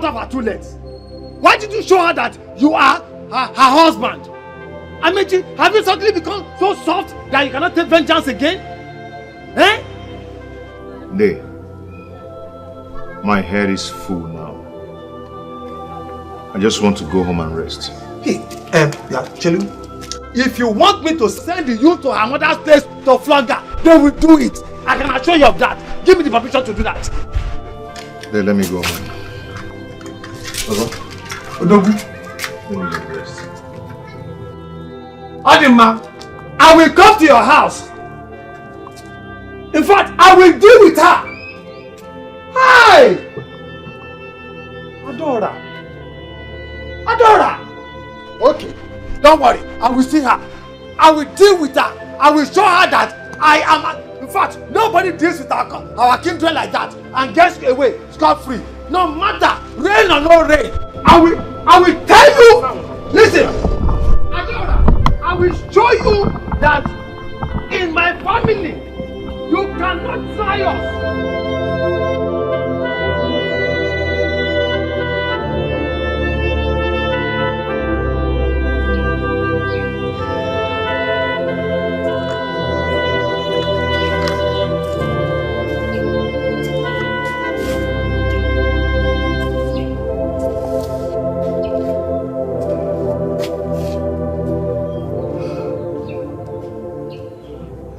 cut off her 2 legs? Why did you show her that you are her husband? Amechi, have you suddenly become so soft that you cannot take vengeance again? Eh? Nay, my head is full now. I just want to go home and rest. Hey, Chelu, if you want me to send you to her mother's place to flog her, they will do it. I can assure you of that. Give me the permission to do that. Then let me go home. Let me go rest. Adima, I will come to your house. In fact, I will deal with her. Hi! Adora. Okay, don't worry. I will see her. I will deal with her. I will show her that I am... In fact, nobody deals with our kindred like that and gets away scot-free. No matter rain or no rain. I will tell you. Listen, Adora, I will show you that in my family, you cannot try us.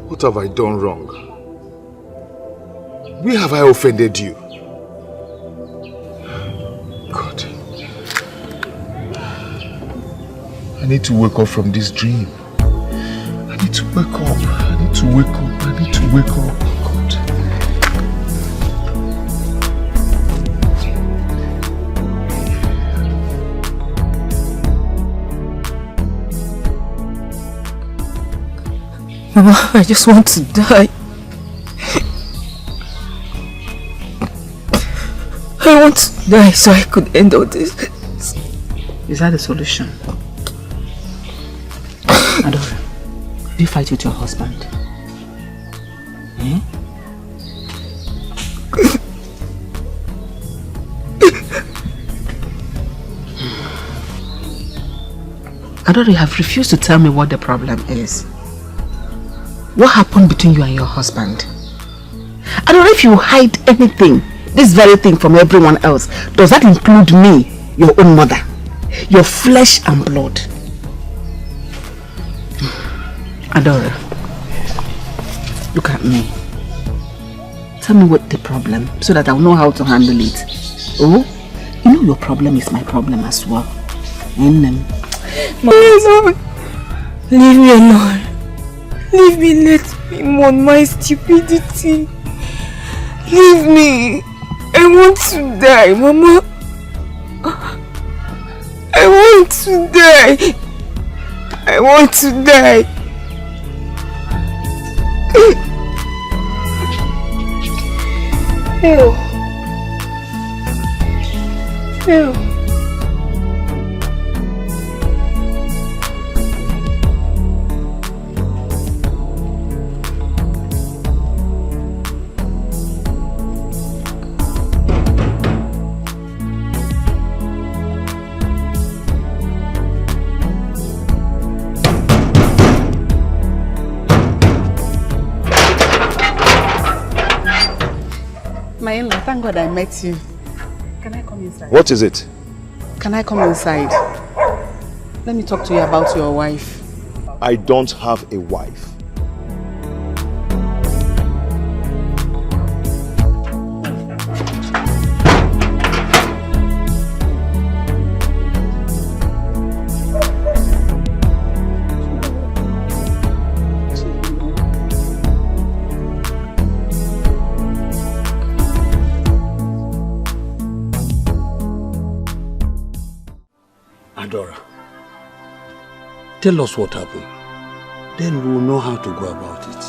What have I done wrong? Where have I offended you? God. I need to wake up from this dream. I need to wake up. I need to wake up. I need to wake up. God. Mama, I just want to die. I want to die so I could end all this. Is that the solution? Adora, did you fight with your husband? Hmm? Adora, you have refused to tell me what the problem is. What happened between you and your husband? I don't know if you hide anything, this very thing, from everyone else. Does that include me, your own mother? Your flesh and blood? Adora, look at me. Tell me what the problem, so that I'll know how to handle it. Oh, you know your problem is my problem as well. Mama, leave me alone. Leave me, let me mourn my stupidity. Leave me. I want to die, Mama. I want to die. I want to die. Ew. Ew. My in-law, thank God I met you. Can I come inside? What is it? Can I come inside? Let me talk to you about your wife. I don't have a wife. Adora, tell us what happened. Then we will know how to go about it.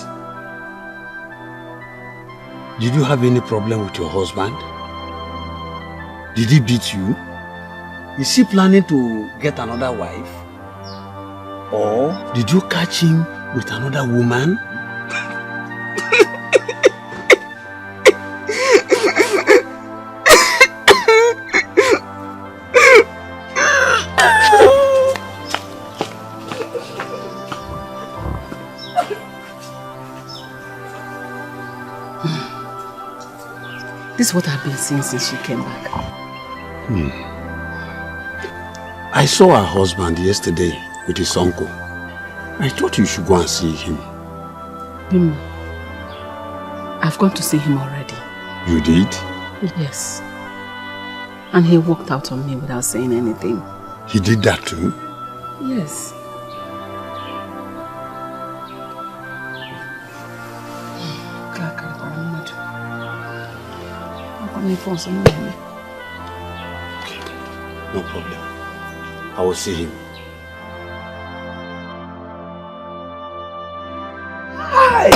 Did you have any problem with your husband? Did he beat you? Is he planning to get another wife? Or did you catch him with another woman? This is what I've been seeing since she came back. I saw her husband yesterday with his uncle. I thought you should go and see him. I've gone to see him already. You did? Yes. And he walked out on me without saying anything. He did that too? Yes. Okay, no problem. I will see him. Hi!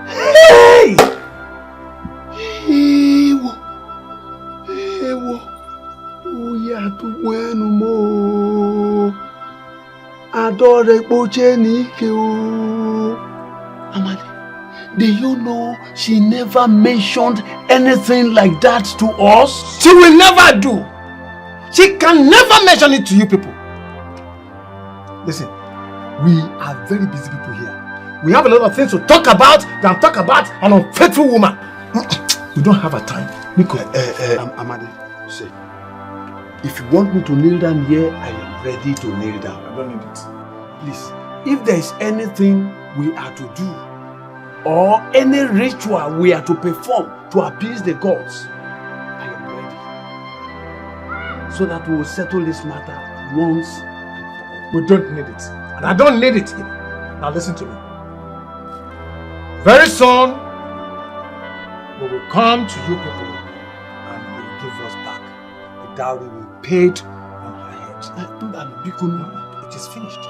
Hey! Ewo! Ewo! Oya tu bueno mo. Adore poche nike o. Amadi, do you know she never mentioned anything like that to us? She will never do. She can never mention it to you people. Listen, we are very busy people here. We have a lot of things to talk about than talk about an unfaithful woman. We don't have a time. Nico. Amadi, say, if you want me to kneel down here, I am ready to kneel down. I don't need it. Please, if there is anything we are to do, or any ritual we are to perform to appease the gods, I am ready. So that we will settle this matter once and for all. We don't need it. And I don't need it here. Now listen to me. Very soon, we will come to you people and you will give us back the dowry we paid on her head. It is finished.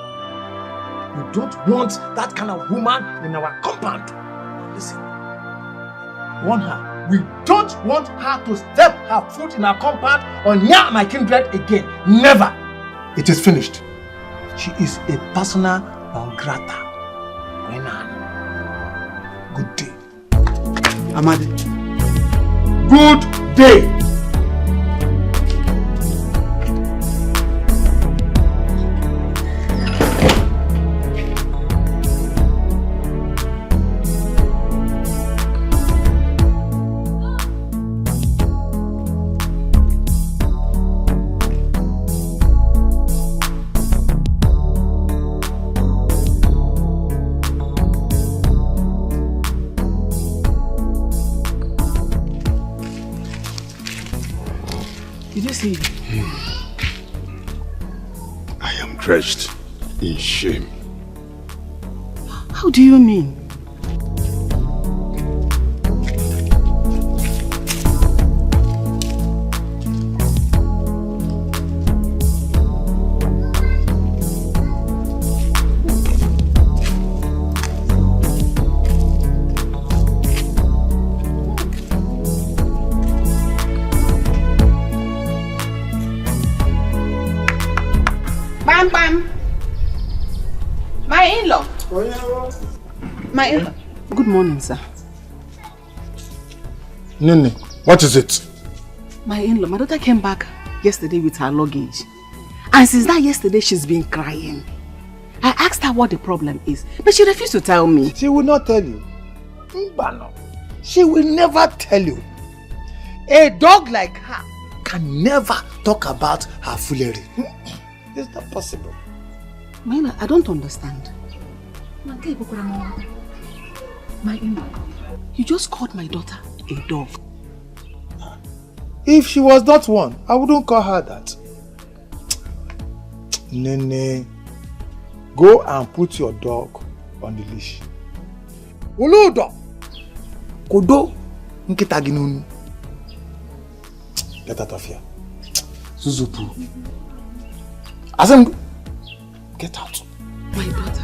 We don't want that kind of woman in our compound. Now listen, warn her. We don't want her to step her foot in our compound or near my kindred again. Never. It is finished. She is a persona non grata. Good day. Amadi. Good day. I am drenched in shame. How do you mean? My in-law. My in-law. Good morning, sir. Nene, what is it? My in-law, my daughter came back yesterday with her luggage. And since that yesterday, she's been crying. I asked her what the problem is, but she refused to tell me. She will not tell you. Mbano. She will never tell you. A dog like her can never talk about her foolery. It's not possible. My in-law, I don't understand. My in-law, you just called my daughter a dog. If she was not one, I wouldn't call her that. Nene, go and put your dog on the leash. Uludo! Kodo! Nkita ginunu. Get out of here. Suzupu. Azem, get out. My daughter.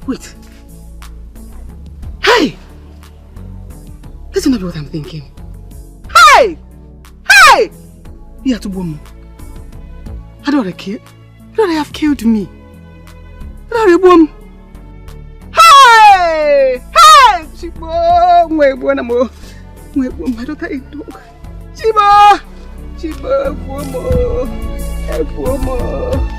Wait. Hey! This is not what I'm thinking. Hey! Hey! You have to bomb. How do I kill? How do I have killed me? How do I bomb? Hey! Hey! Chibo! My daughter is dog. Chibo! Chibo! Bomo!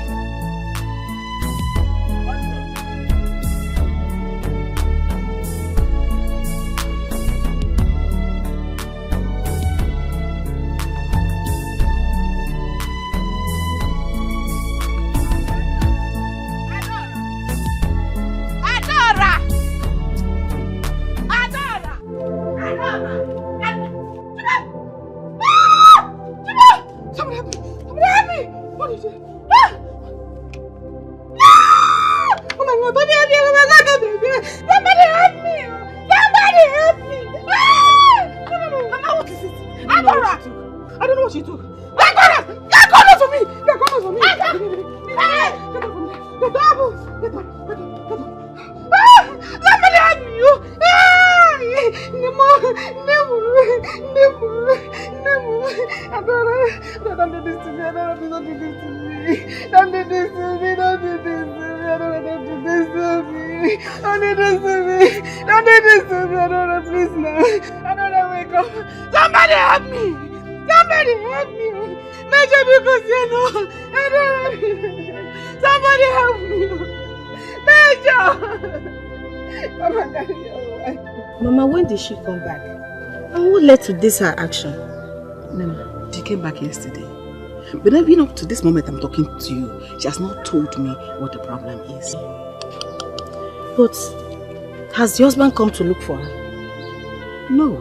Mama, when did she come back? And what led to this her action? Mama, she came back yesterday. But even up to this moment I'm talking to you, she has not told me what the problem is. But has the husband come to look for her? No,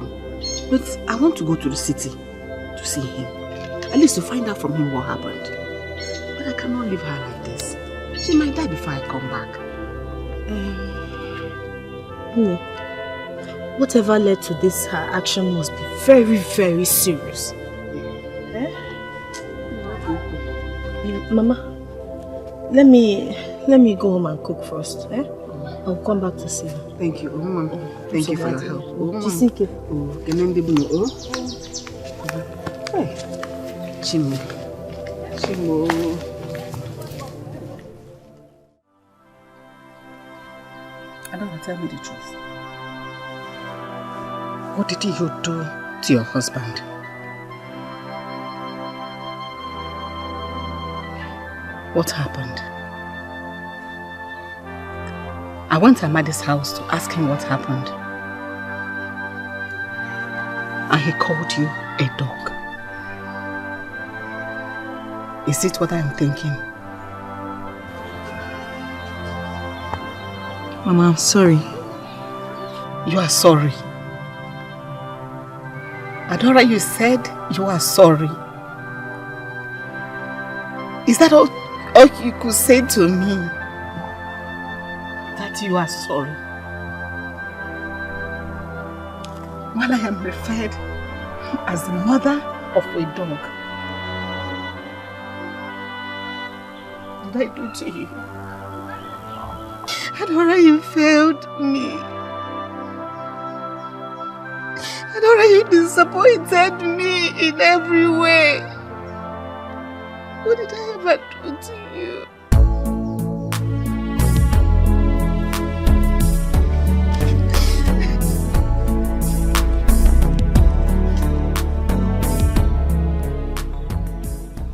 but I want to go to the city to see him. At least to find out from him what happened. But I cannot leave her like this. She might die before I come back. No. Whatever led to this, her action must be very, very serious. Mama, let me go home and cook first. I'll come back to see her. Thank you, Mama. Thank you for your help. Chimo. Adora, tell me the truth. What did you do to your husband? What happened? I went to Amadi's house to ask him what happened. And he called you a dog. Is it what I'm thinking? Mama, I'm sorry. You are sorry. Adora, you said you are sorry. Is that all you could say to me? That you are sorry? While I am referred as the mother of a dog. What did I do to you? Adora, you failed me. Adora, you disappointed me in every way. What did I ever do to you?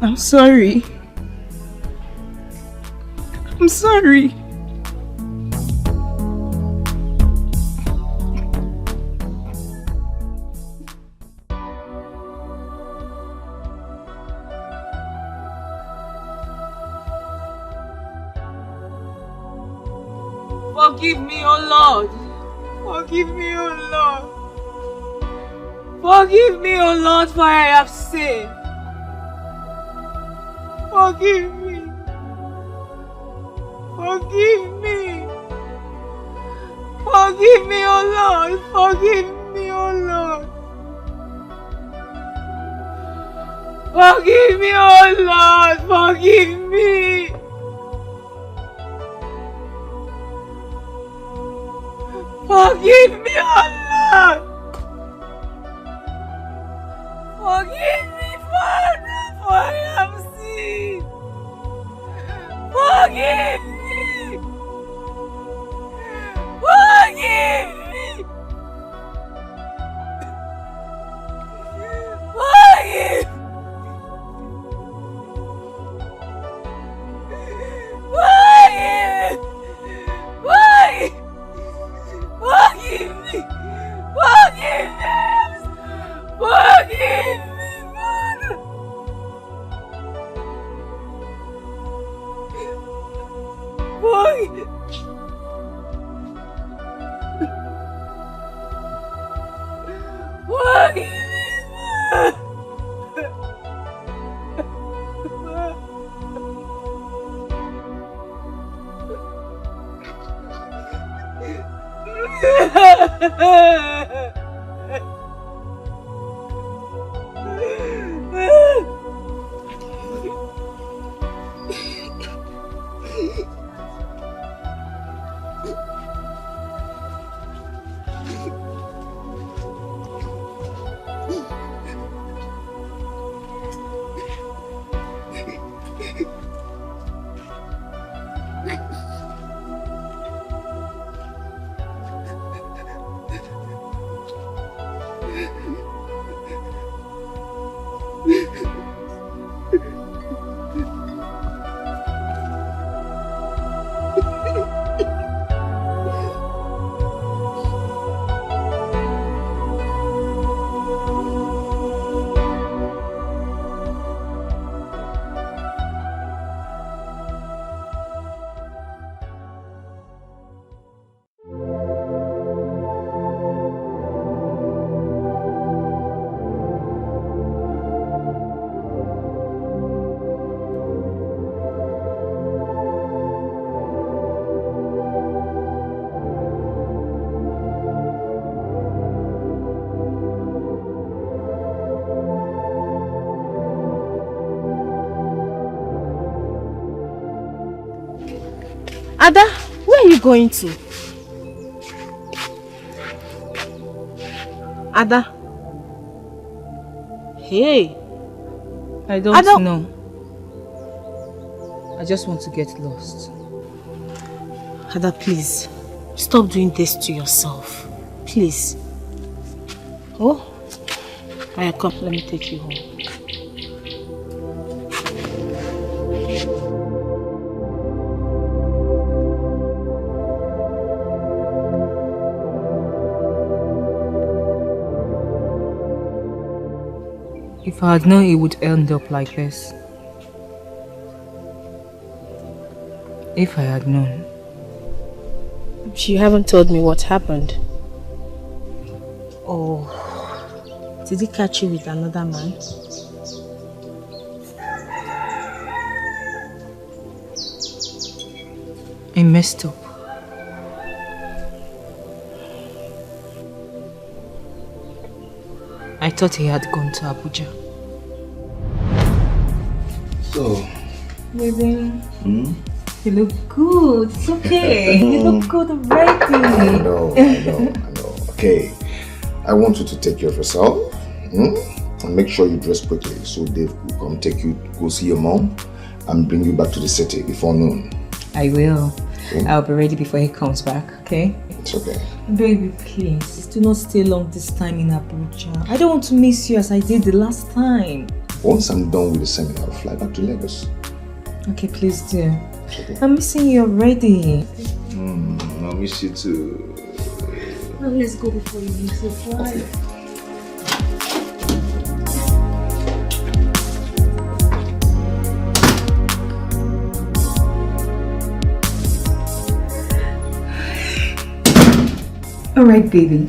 I'm sorry. I'm sorry. Forgive me, oh Lord. Forgive me, oh Lord. Forgive me, oh Lord, for I have sinned. Forgive me. Forgive me. Forgive me, oh Lord. Forgive me, oh Lord. Forgive me, oh Lord. Forgive me. Forgive me, Allah! Forgive me, Father, for I have sinned! Forgive me! Forgive me! Forgive! Forgive! Forgive! Forgive me! Forgive me! Forgive me, Father! Forgive! Forgive me, Ada, where are you going to? Ada? Hey. I don't know. I just want to get lost. Ada, please. Stop doing this to yourself. Please. Oh? Alright, come. Let me take you home. If I had known it would end up like this. If I had known. You haven't told me what happened. Oh. Did he catch you with another man? I messed up. I thought he had gone to Abuja. So, Baby, you look good. It's okay. You look good already. I know. Okay, I want you to take care of yourself. And make sure you dress quickly so Dave will come take you, go see your mom and bring you back to the city before noon. I will. Okay. I'll be ready before he comes back, okay? It's okay. Baby, please, do not stay long this time in Abuja. I don't want to miss you as I did the last time. Once I'm done with the seminar, I'll fly back to Lagos. Okay, please do. Okay. I'm missing you already. I'll miss you too. Well, let's go before you miss the flight. Okay. Alright, baby.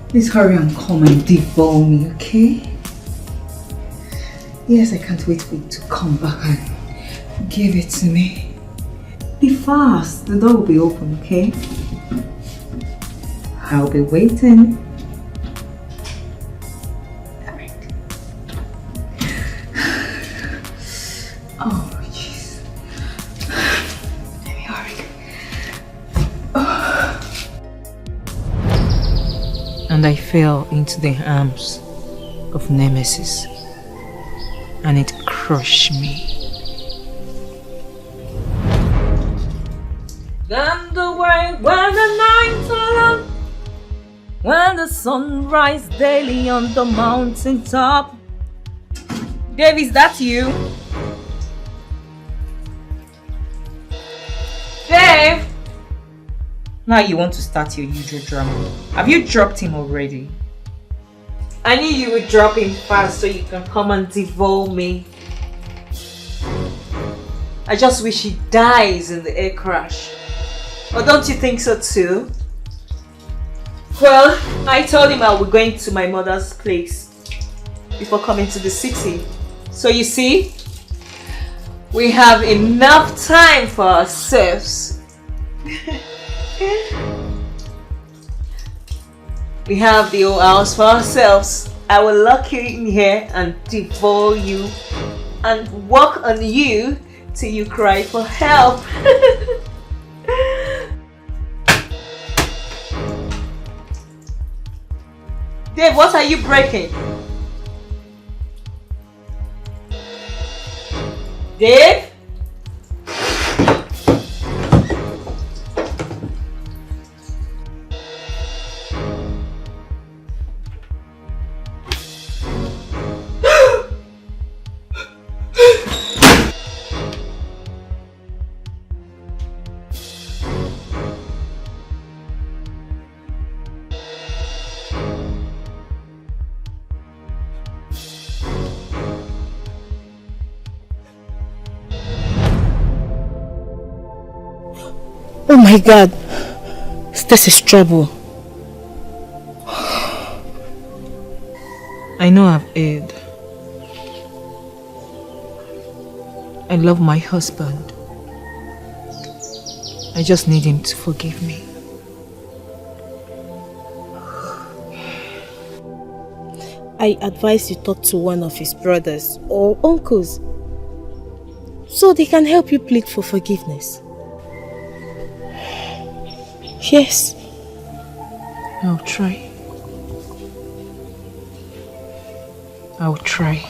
Please hurry and come and devour me, okay? Yes, I can't wait for you to come back and give it to me. Be fast, the door will be open, okay? I'll be waiting. Alright. Oh, jeez. Let me hurry. And I fell into the arms of Nemesis, and it crushed me. Then the way when the nights are long, when the sun rises daily on the mountain top. Dave, is that you? Dave! Now you want to start your usual drama. Have you dropped him already? I knew you would drop him fast so you can come and devour me. I just wish he dies in the air crash. Or don't you think so too? Well, I told him I was going to my mother's place before coming to the city. So you see, we have enough time for ourselves. We have the whole house for ourselves. I will lock you in here and devour you and work on you till you cry for help. Dave, what are you breaking? Dave? Oh my God, this is trouble. I know I've erred. I love my husband. I just need him to forgive me. I advise you talk to one of his brothers or uncles so they can help you plead for forgiveness. Yes. I'll try. I'll try.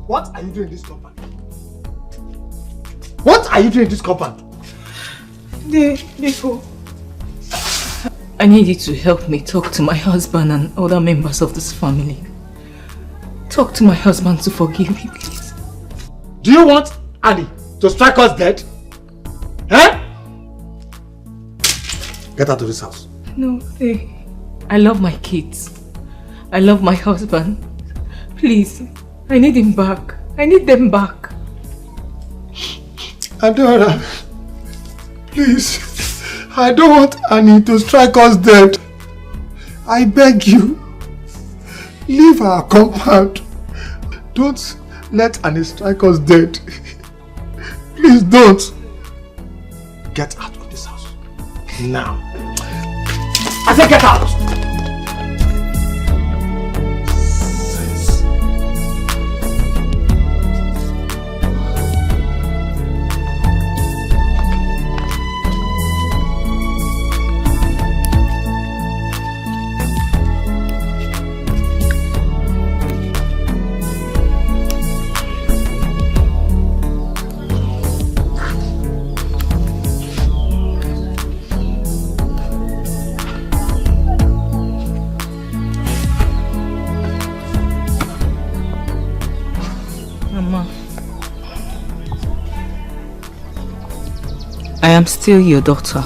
What are you doing in this compound? What are you doing in this compound? Before. I need you to help me talk to my husband and other members of this family. Talk to my husband to forgive me, please. Do you want Annie to strike us dead? Eh? Get out of this house. No, I love my kids. I love my husband. Please, I need him back. I need them back. Adora, please, I don't want Annie to strike us dead. I beg you, leave our compound. Don't let Annie strike us dead. Please don't. Get out of this house. Now. I said get out! I am still your daughter.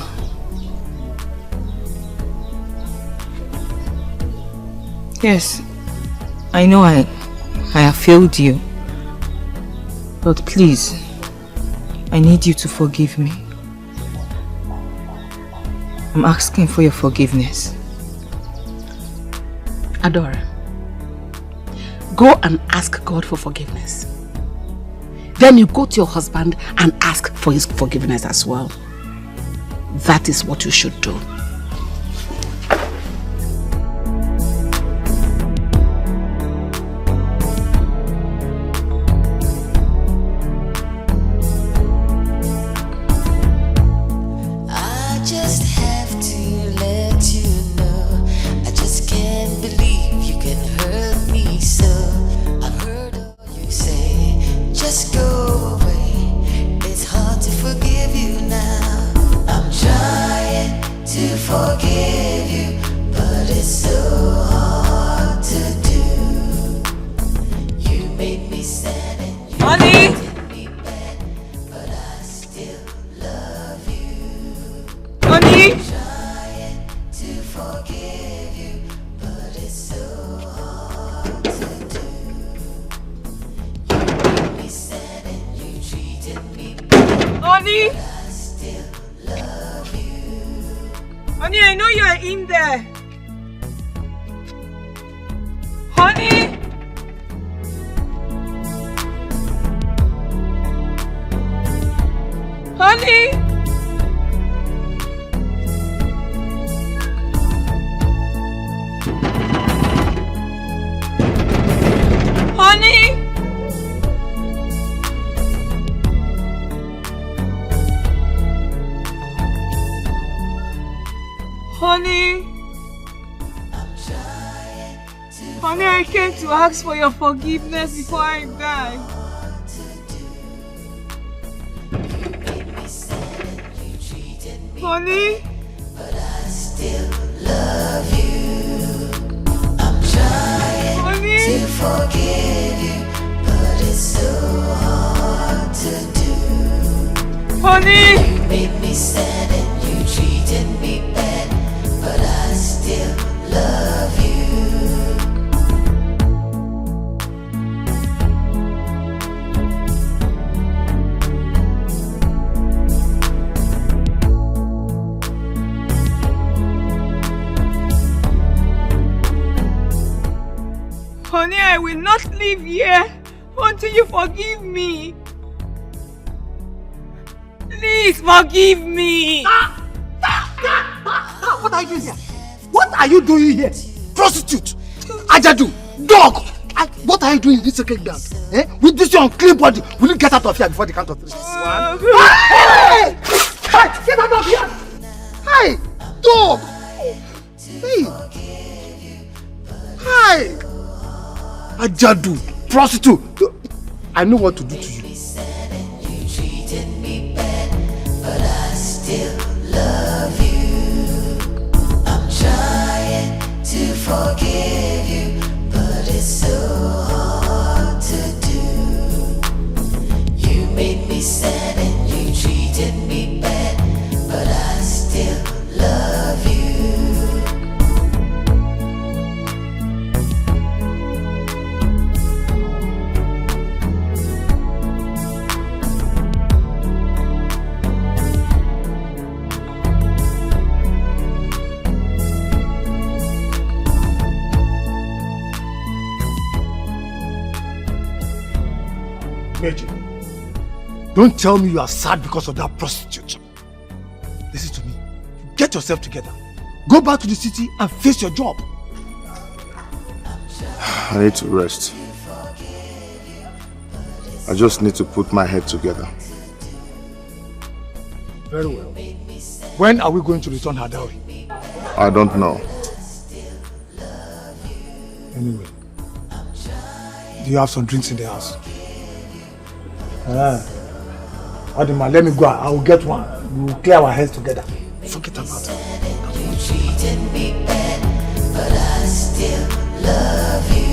Yes, I know I have failed you. But please, I need you to forgive me. I'm asking for your forgiveness. Adora, go and ask God for forgiveness. Then you go to your husband and ask for his forgiveness as well. That is what you should do. Ask for your forgiveness before I die. Honey? But I still love you. I'm trying to forgive you, but it's so hard to do. Honey? You made me sad and you treated me bad, but I still love you. Honey, I will not leave here until you forgive me. Please forgive me. What are you doing here? What are you doing here? Prostitute! Ajadu! Dog! What are you doing in this secret ground? With this your unclean body, will you get out of here before the count of 3? Hey! Hey! Get out of here! Hey! Dog! Hey! Hey! Ajadu, prostitute! I know what to do to you. You treated me bad, but I still love you. I'm trying to forgive you, but it's so hard to do. You made me sad and you treated me bad, but I still love you. Don't tell me you are sad because of that prostitute. Listen to me. Get yourself together. Go back to the city and face your job. I need to rest. I just need to put my head together. Very well. When are we going to return her dowry? I don't know. Anyway, do you have some drinks in the house? Adima, let me go. I will get one. We will clear our heads together. Forget about it. You treated me bad, but I still love you.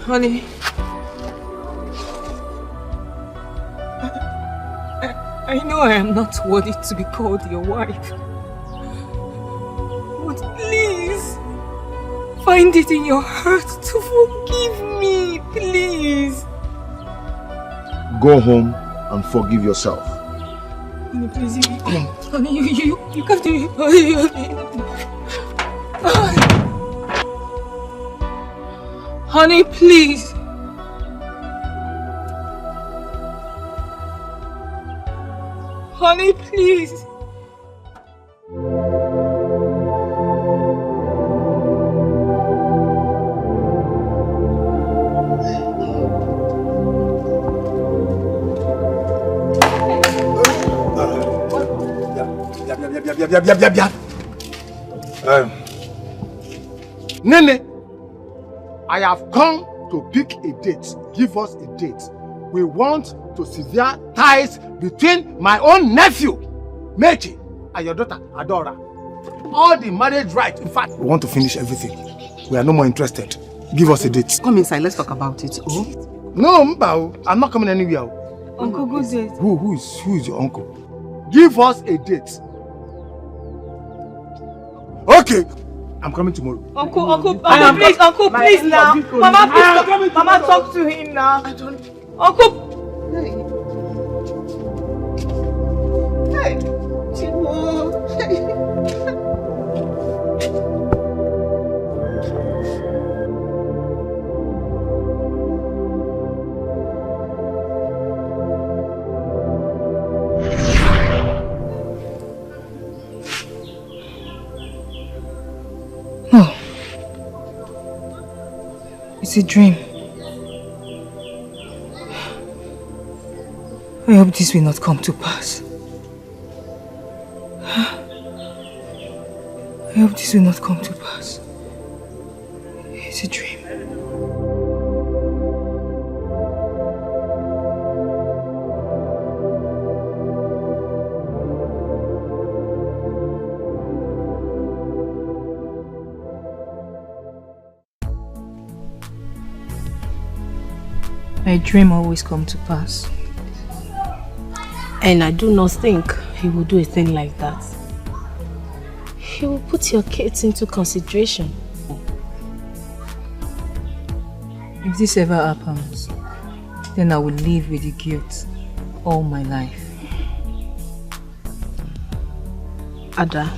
Honey. I know I am not worthy to be called your wife. But please, find it in your heart to forgive me, please. Go home and forgive yourself. Honey, please, you can't do it. Honey, please. Honey, please. Nene, I have come to pick a date. Give us a date. We want to sever ties between my own nephew, Mechi, and your daughter, Adora. All the marriage rights. In fact, we want to finish everything. We are no more interested. Give us a date. Come inside, let's talk about it. Oh? No, Mbao, I'm not coming anywhere. Uncle, good date. Who is your uncle? Give us a date. Okay, I'm coming tomorrow. Uncle, please now. Mama, please, Mama, talk to him now. Uncle. Hey, Chiwo. No. It's a dream. I hope this will not come to pass. I hope this will not come to pass. It's a dream. My dream always comes to pass. And I do not think he will do a thing like that. He will put your kids into consideration. If this ever happens, then I will live with the guilt all my life. Ada,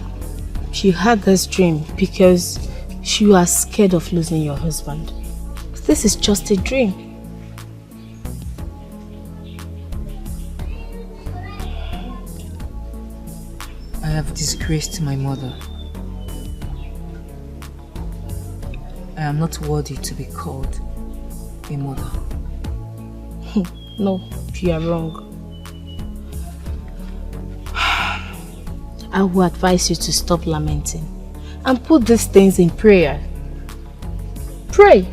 she had this dream because she was scared of losing your husband. This is just a dream. I have disgraced my mother. I am not worthy to be called a mother. No, you are wrong. I will advise you to stop lamenting and put these things in prayer. Pray.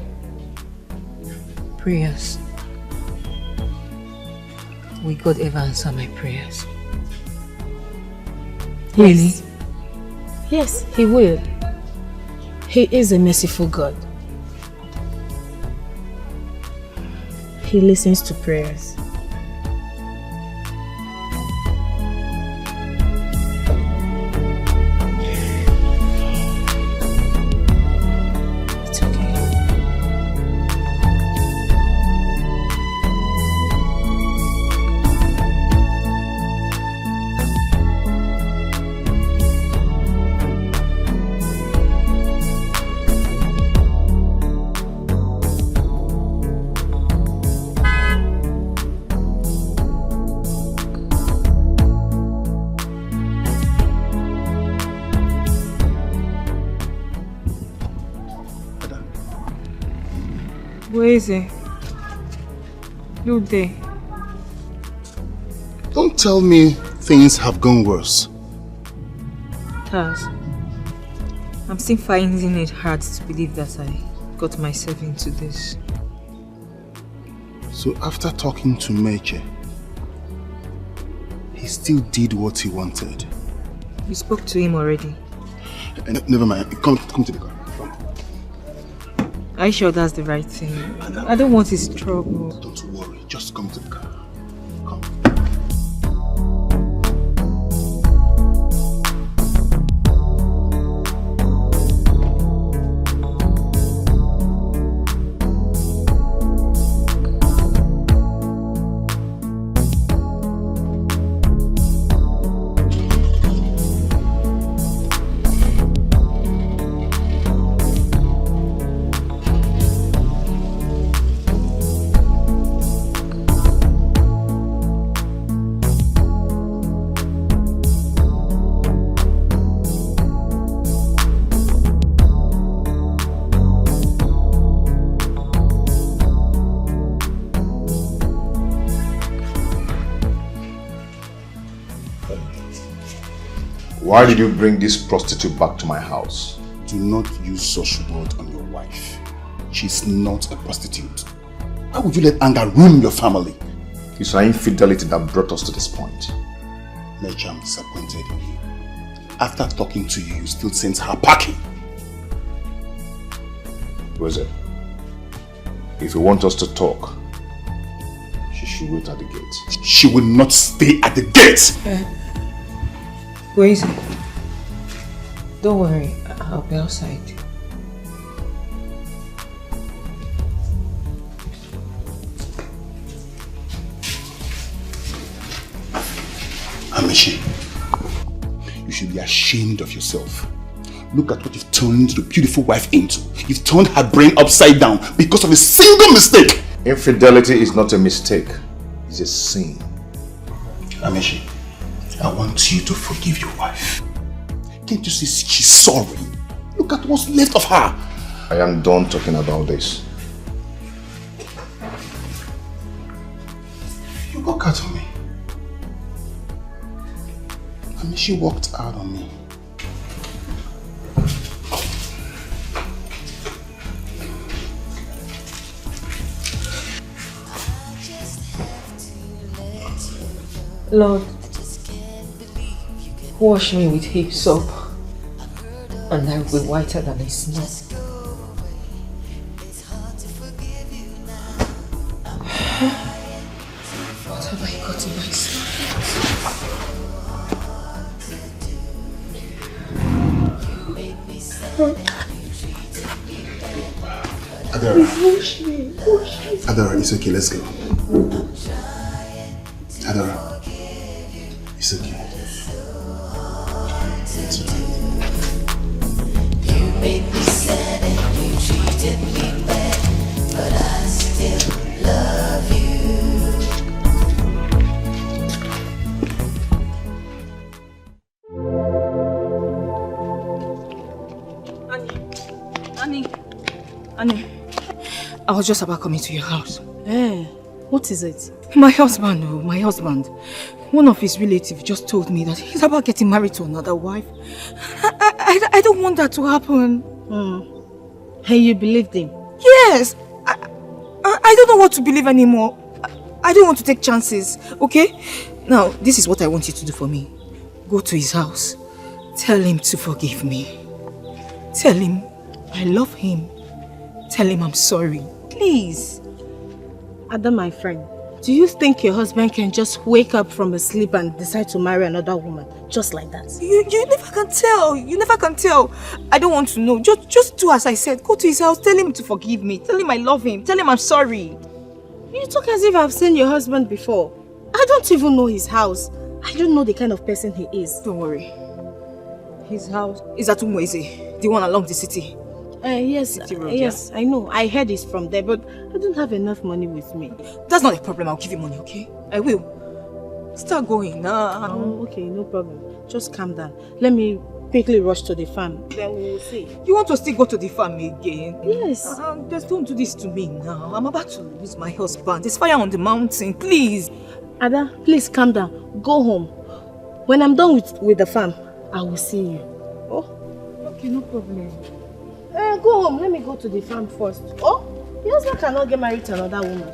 Prayers. Will God ever answer my prayers? Really? Yes, He will. He is a merciful God. He listens to prayers. It's okay. Where is he? Look there. Don't tell me things have gone worse. Taz, I'm still finding it hard to believe that I got myself into this. So after talking to Meche, he still did what he wanted. You spoke to him already. Never mind, come to the car. Come. Are you sure that's the right thing? I don't want his trouble. Don't worry, just come to the car. Come. Why did you bring this prostitute back to my house? Do not use such word on your wife. She's not a prostitute. Why would you let anger ruin your family? It's our infidelity that brought us to this point. Nature, I'm disappointed in you. After talking to you, you still sent her packing. Where's it? If you want us to talk, she should wait at the gate. She will not stay at the gate! Where is it? Don't worry, I'll be outside. Amishi, you should be ashamed of yourself. Look at what you've turned the beautiful wife into. You've turned her brain upside down because of a single mistake. Infidelity is not a mistake. It's a sin. Amishi, I want you to forgive your wife. Can't you see she's sorry? Look at what's left of her. I am done talking about this. You walk out on me. Amishi walked out on me. Lord, wash me with heap soap, and I will be whiter than a snow. What have I got in myself? Adara. Wash me. Adara, it's okay, let's go. Adara. It's okay. It's okay. You made me sad and you treated me bad, but I still love you. Annie, I was just about coming to your house. What is it? My husband. One of his relatives just told me that he's about getting married to another wife. I don't want that to happen. And you believed him? Yes. I don't know what to believe anymore. I don't want to take chances, okay? Now, this is what I want you to do for me. Go to his house. Tell him to forgive me. Tell him I love him. Tell him I'm sorry. Please. Ada, my friend, do you think your husband can just wake up from a sleep and decide to marry another woman just like that? You never can tell. You never can tell. I don't want to know. Just do as I said. Go to his house. Tell him to forgive me. Tell him I love him. Tell him I'm sorry. You talk as if I've seen your husband before. I don't even know his house. I don't know the kind of person he is. Don't worry. His house is at Umweze, the one along the city. Yes, Road, yes, yeah? I know. I heard it's from there, but I don't have enough money with me. That's not a problem. I'll give you money, okay? I will. Start going now. Oh, okay, no problem. Just calm down. Let me quickly rush to the farm. Then we will see. You want to still go to the farm again? Yes. Just don't do this to me now. I'm about to lose my husband. There's fire on the mountain. Please. Ada, please calm down. Go home. When I'm done with the farm, I will see you. Oh? Okay, no problem. Go home. Let me go to the farm first. Oh? Your husband cannot get married to another woman.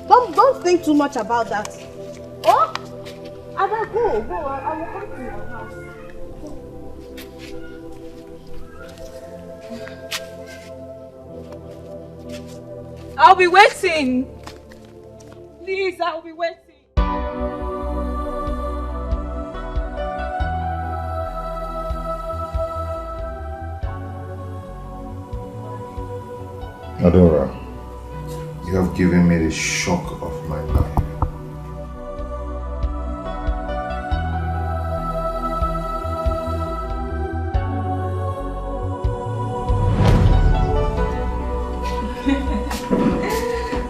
Don't think too much about that. Oh? Ada, go. I will come to your house. I'll be waiting. Please, I'll be waiting. Adora, you have given me the shock of my life.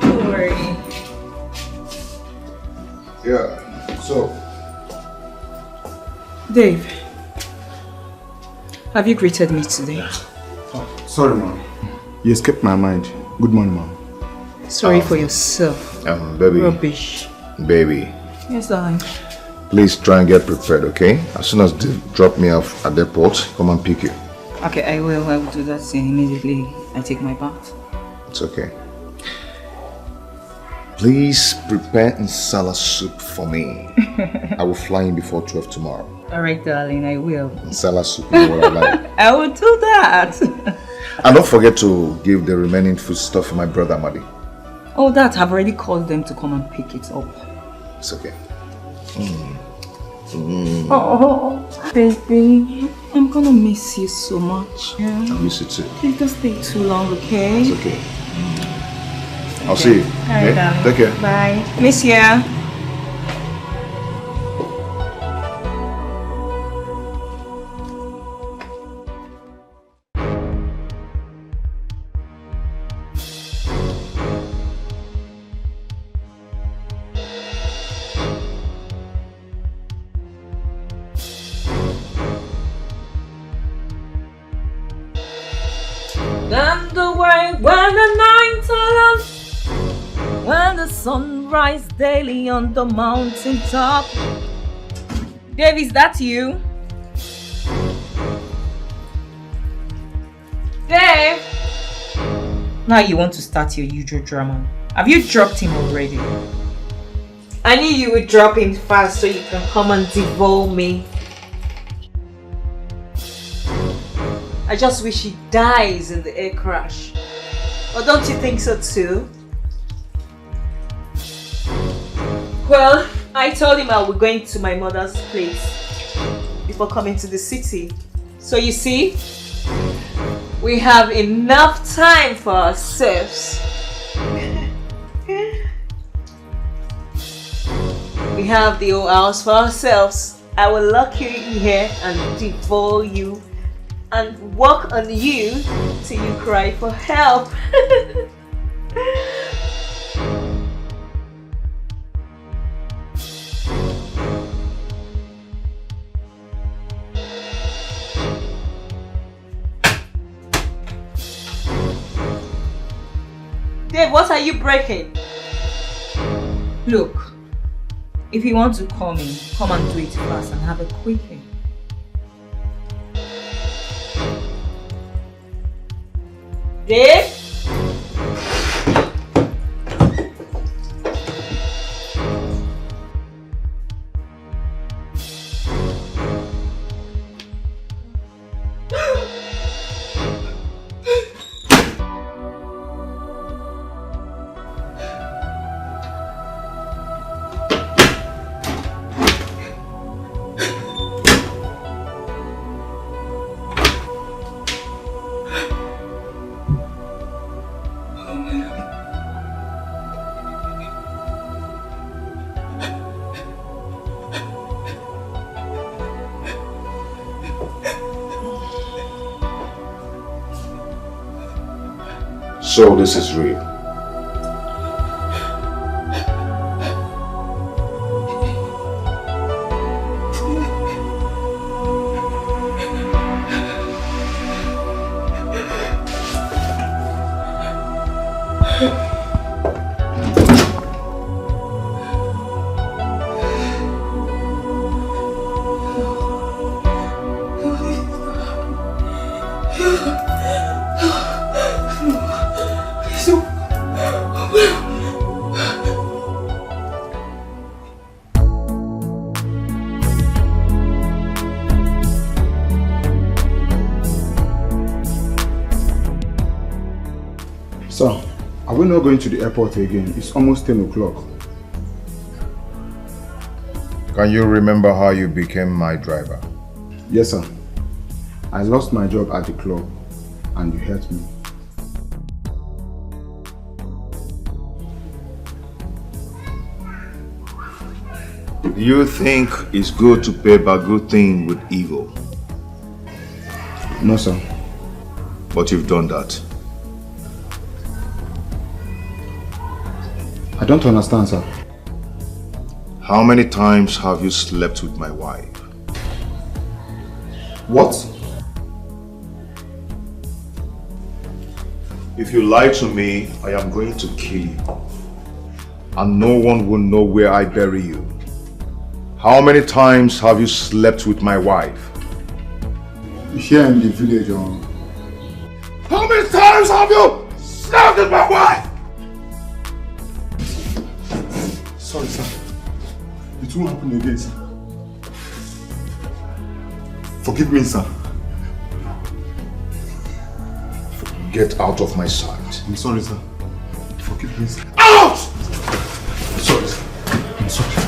Don't worry. Yeah, so. Dave, have you greeted me today? Oh, sorry, Mom. You escaped my mind. Good morning, Mom. Sorry for yourself. Baby. Rubbish. Baby. Yes, darling. Please try and get prepared, okay? As soon as they drop me off at the airport, come and pick you. Okay, I will do that immediately I take my bath. It's okay. Please prepare insala soup for me. I will fly in before 12 tomorrow. Alright, darling, I will. Insala soup is what I like. I will do that. And don't forget to give the remaining food stuff to my brother Madi. Oh, that I've already called them to come and pick it up. It's okay. Oh, baby, I'm gonna miss you so much. Yeah? I miss you too. Please don't stay too long, okay? It's okay. I'll see you. Alright, darling. Take care. Bye. Miss ya. And the way when the night alone, when the sun rises daily on the mountain top. Dave, is that you? Dave! Now you want to start your usual drama. Have you dropped him already? I knew you would drop him fast so you can come and devour me. I just wish he dies in the air crash. Or don't you think so too? Well, I told him I was going to my mother's place before coming to the city. So you see, we have enough time for ourselves. We have the whole house for ourselves. I will lock you in here and devour you and work on you till you cry for help. Dave, what are you breaking? Look, if you want to call me, come and do it fast and have a quickie. Dave? So this is real. Sir, are we not going to the airport again? It's almost 10 o'clock. Can you remember how you became my driver? Yes, sir. I lost my job at the club and you helped me. Do you think it's good to pay back good thing with evil? No, sir. But you've done that. I don't understand, sir. How many times have you slept with my wife? What? If you lie to me, I am going to kill you. And no one will know where I bury you. How many times have you slept with my wife? Here in the village, How many times have you slept with my wife? Sorry, sir. It won't happen again, sir. Forgive me, sir. Get out of my sight. I'm sorry, sir. Forgive me, sir. Out! I'm sorry, sir. I'm sorry.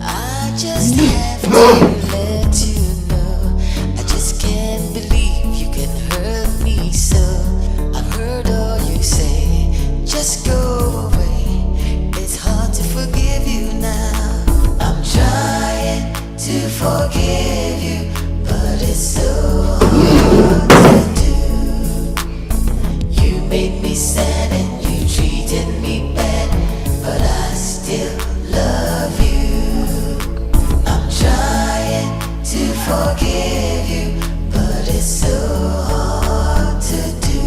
I just have to let you know. I just can't believe you can hurt me so. I've heard all you say. Just go away. It's hard to forgive you now. I'm trying to forgive you, but it's so hard to do. You made me sad and you treated me bad, but I still love you. I'm trying to forgive you, but it's so hard to do.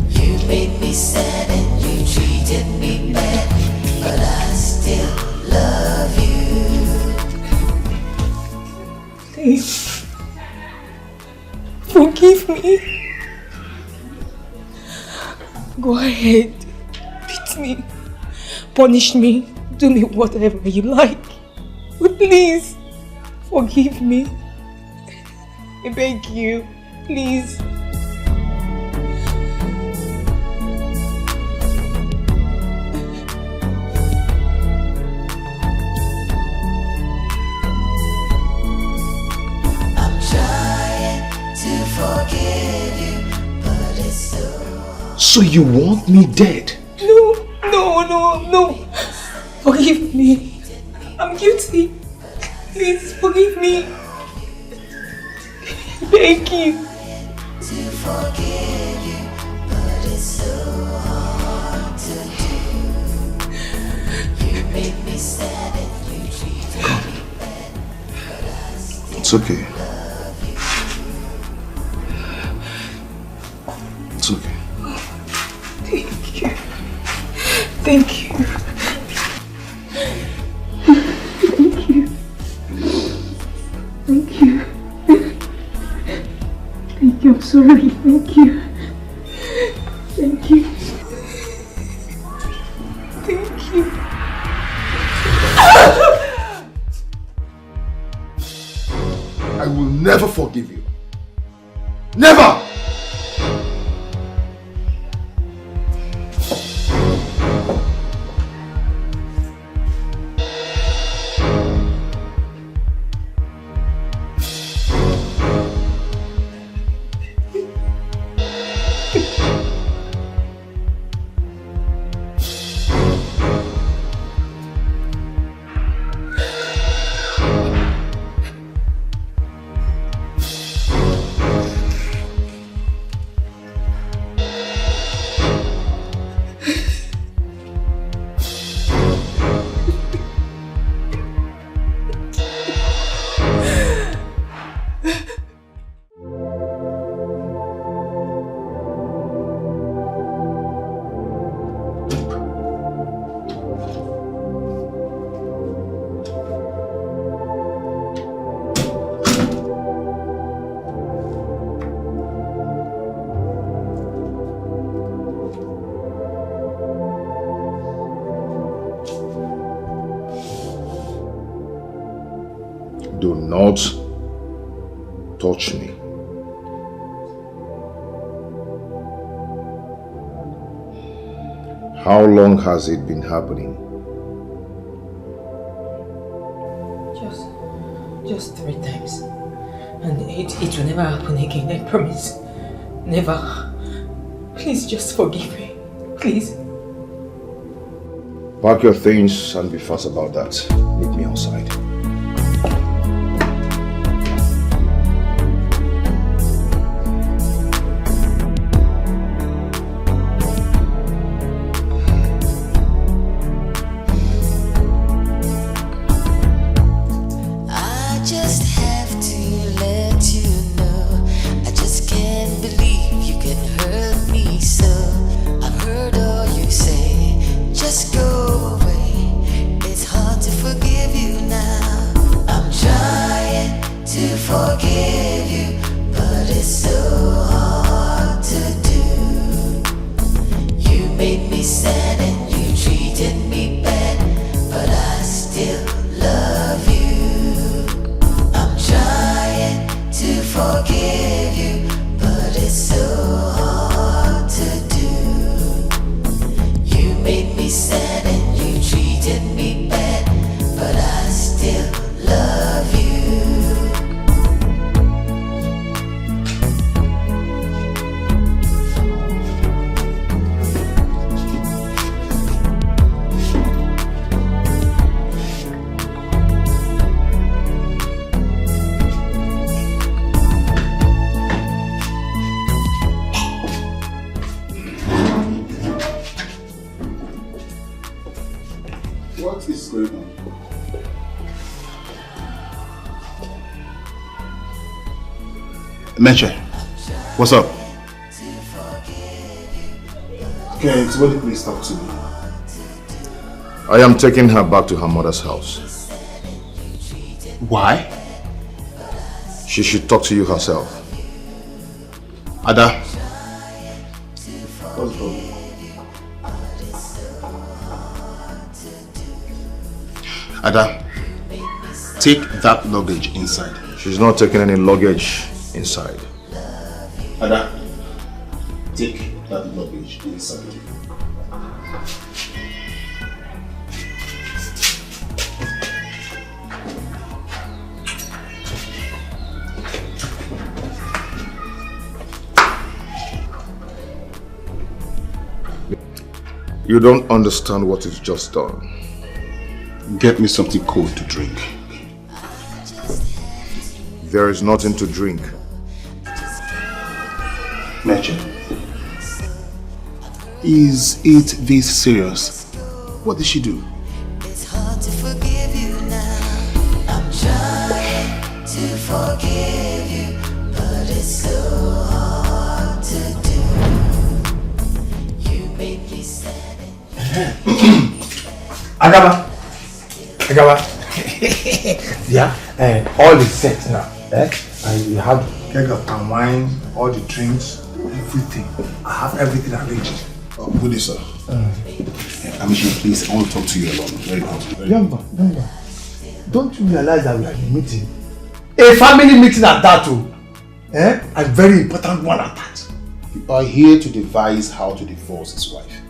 You made me sad and you treated me bad, but I still love you. Please, forgive me. Go ahead, beat me, punish me, do me whatever you like. But please, forgive me. I beg you, please. I'm trying to forgive you, but it's so hard. So you want me dead? No. Forgive me. I'm guilty. Please forgive me. Thank you. To forgive you, but it's so hard to do. You made me sad and you treated me bad, but I still It's okay. It's okay. Thank you. Thank you. Thank you. Thank you. I'm sorry. Thank you. Thank you. Thank you. I will never forgive you. Never! Do not touch me. How long has it been happening? Just 3 times. And it will never happen again, I promise. Never. Please just forgive me. Please. Pack your things and be fast about that. Meet me outside. I just have to let you know. I just can't believe you can hurt me so. I've heard all you say. Just go away. What is going on? Meche, what's up? Okay, somebody please talk to me. I am taking her back to her mother's house. Why? She should talk to you herself. Ada, what's the problem? Ada, take that luggage inside. She's not taking any luggage inside. Ada, take that luggage inside. You don't understand what you've just done. Get me something cold to drink. There is nothing to drink. Meche, is it this serious? What did she do? It's hard to forgive you now. I'm trying to forgive you, but it's so hard to do. You make me sad. Agaba. Yeah, all is set now. And you have keg of palm wine, all the drinks, everything. I have everything arranged. Oh, good, sir. Amishi, please, I want to talk to you alone. Very good. Young man, don't you realize that we are in a meeting? A family meeting at that too. A very important one at that. You are here to devise how to divorce his wife.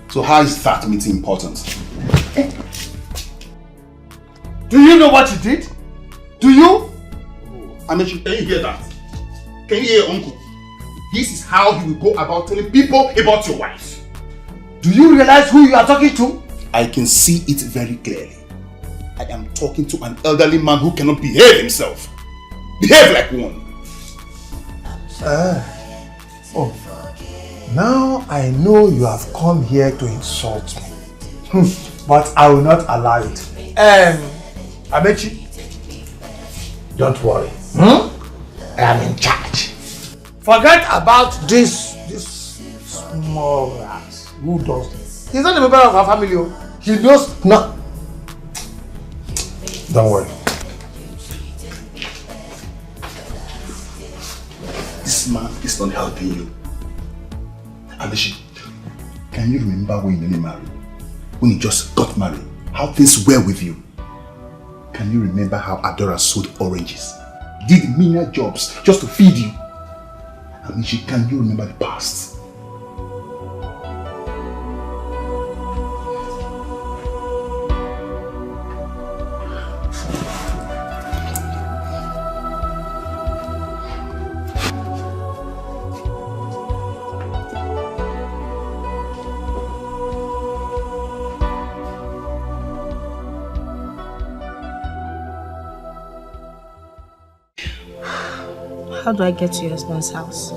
So how is that meeting important? Do you know what you did? Do you? Amishi, can you hear that? Can you hear your uncle? This is how he will go about telling people about your wife. Do you realize who you are talking to? I can see it very clearly. I am talking to an elderly man who cannot behave himself. Behave like one. Now I know you have come here to insult me. But I will not allow it. Amechi, don't worry. I am in charge. Forget about this small rat who does this. He's not a member of our family. He knows not. Don't worry. This man is not helping you. Amishi, can you remember when you nearly married? When you just got married? How things were with you? Can you remember how Adora sold oranges? Did menial jobs just to feed you? Amishi, can you remember the past? How do I get to your husband's house?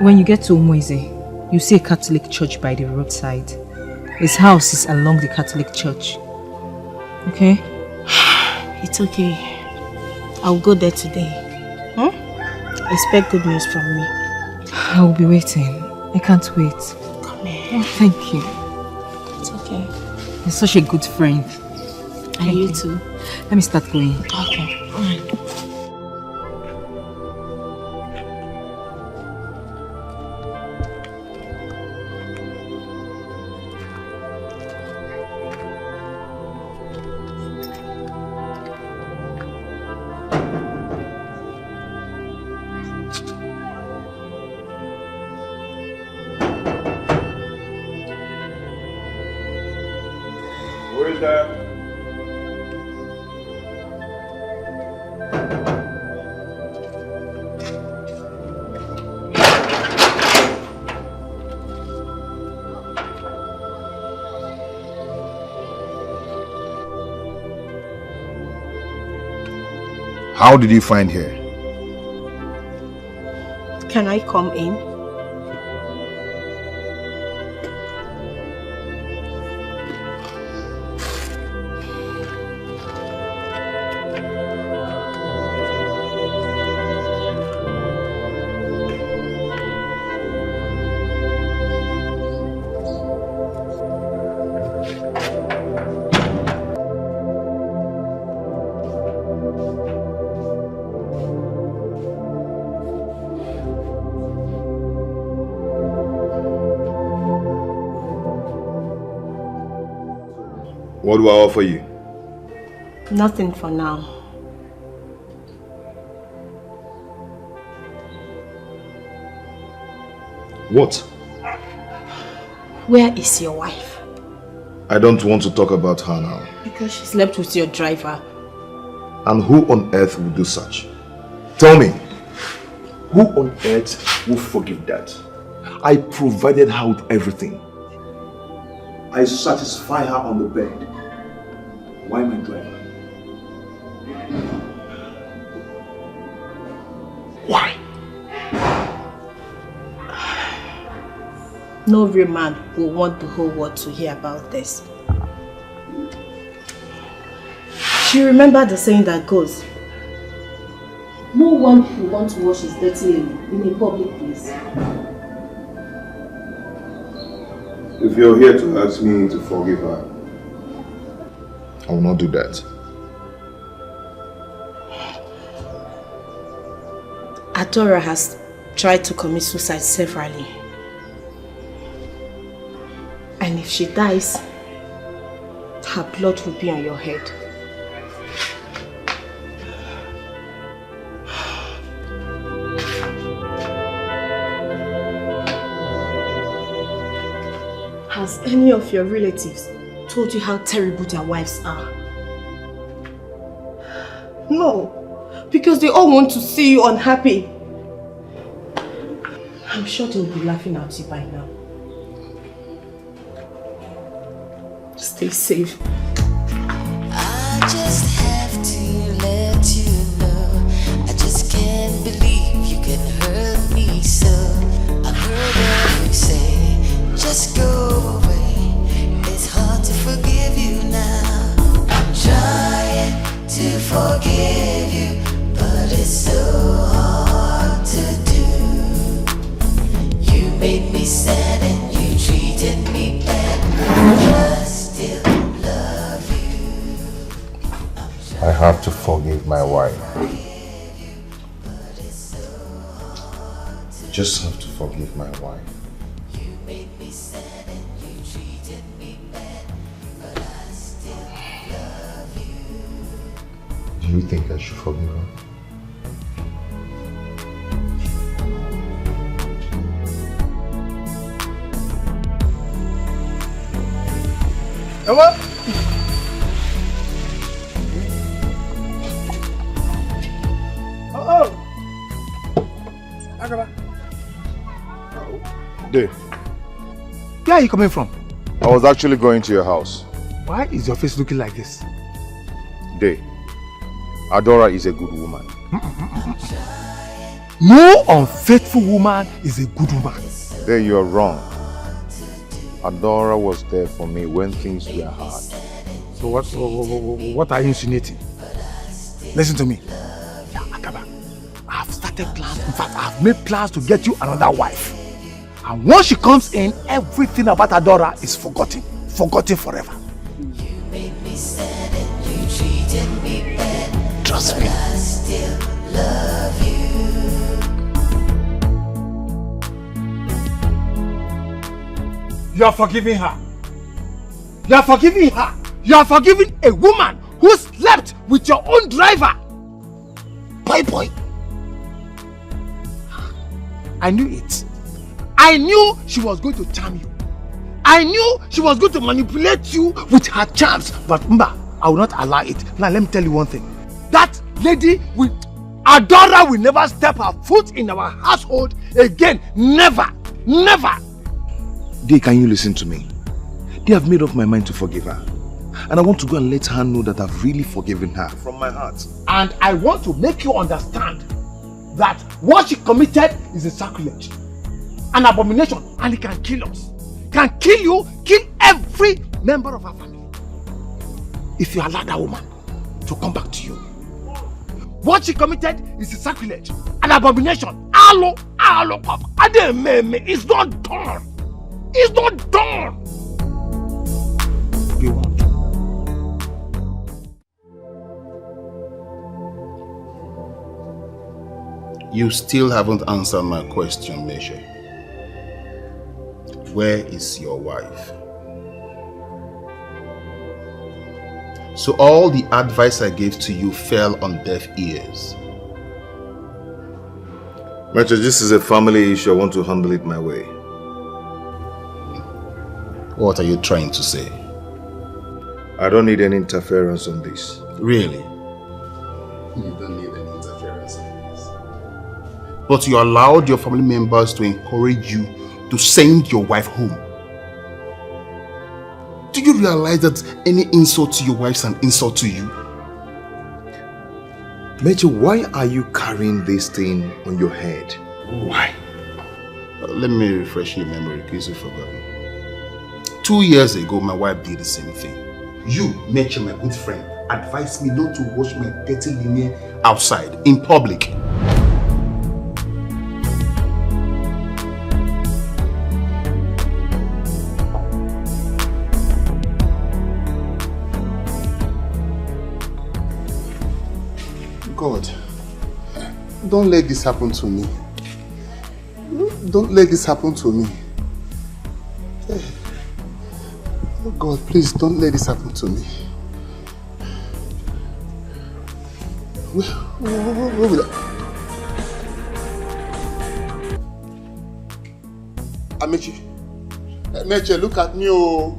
When you get to Umueze, you see a Catholic church by the roadside. His house is along the Catholic church. Okay? It's okay. I'll go there today. Expect good news from me. I will be waiting. I can't wait. Come here. Oh, thank you. It's okay. You're such a good friend. And you too. Let me start going. Okay. How did you find her? Can I come in? What do I offer you? Nothing for now. What? Where is your wife? I don't want to talk about her now. Because she slept with your driver. And who on earth will do such? Tell me, who on earth will forgive that? I provided her with everything. I satisfy her on the bed. Why my driver? Why? No real man will want the whole world to hear about this. She remembered the saying that goes, no one will want to wash his dirty linen in a public place. If you're here to ask me to forgive her, I will not do that. Adora has tried to commit suicide severally. And if she dies, her blood will be on your head. Has any of your relatives told you how terrible their wives are? No, because they all want to see you unhappy. I'm sure they'll be laughing at you by now. Stay safe. I just have to let you know, I just can't believe you can hurt me so. I've heard you say, just go away. It's hard to forgive you now. I'm trying to forgive you, but it's so hard to do. You made me sad and you treated me bad. I still love you. I have to forgive my wife. Just have to forgive my wife. Do you think I should forgive her? What? Oh. Agaba. Dave, Where are you coming from? I was actually going to your house. Why is your face looking like this? Dave, Adora is a good woman. No unfaithful woman is a good woman. Dave, you're wrong. Adora was there for me when things were hard. So what are you insinuating? Listen to me. Yeah, Akaba, I've started plans. In fact, I've made plans to get you another wife. And once she comes in, everything about Adora is forgotten. Forgotten forever. You made me sad and you treated me bad. Trust me. I still love you. You are forgiving her. You are forgiving her. You are forgiving a woman who slept with your own driver. Boy. I knew it. I knew she was going to charm you. I knew she was going to manipulate you with her charms. But Mba, I will not allow it. Now let me tell you one thing. That lady Adora will never step her foot in our household again. Never. Never. Dave, can you listen to me? They have made up my mind to forgive her. And I want to go and let her know that I've really forgiven her from my heart. And I want to make you understand that what she committed is a sacrilege, an abomination, and it can kill us. Can kill you, kill every member of our family. If you allow that woman to come back to you. What she committed is a sacrilege, an abomination. It's not done. It's not done. You want? You still haven't answered my question, Meshe. Where is your wife? So all the advice I gave to you fell on deaf ears. Metro, this is a family issue. I want to handle it my way. What are you trying to say? I don't need any interference on this. Really? You don't need any interference on this. But you allowed your family members to encourage you to send your wife home. Do you realize that any insult to your wife is an insult to you? Metro, why are you carrying this thing on your head? Why? Let me refresh your memory in case you've forgotten. 2 years ago, my wife did the same thing. You, Metro, my good friend, advised me not to wash my dirty linen outside, in public. God, don't let this happen to me. Don't let this happen to me. Oh God, please don't let this happen to me. Where will Amechi, look at me, oh.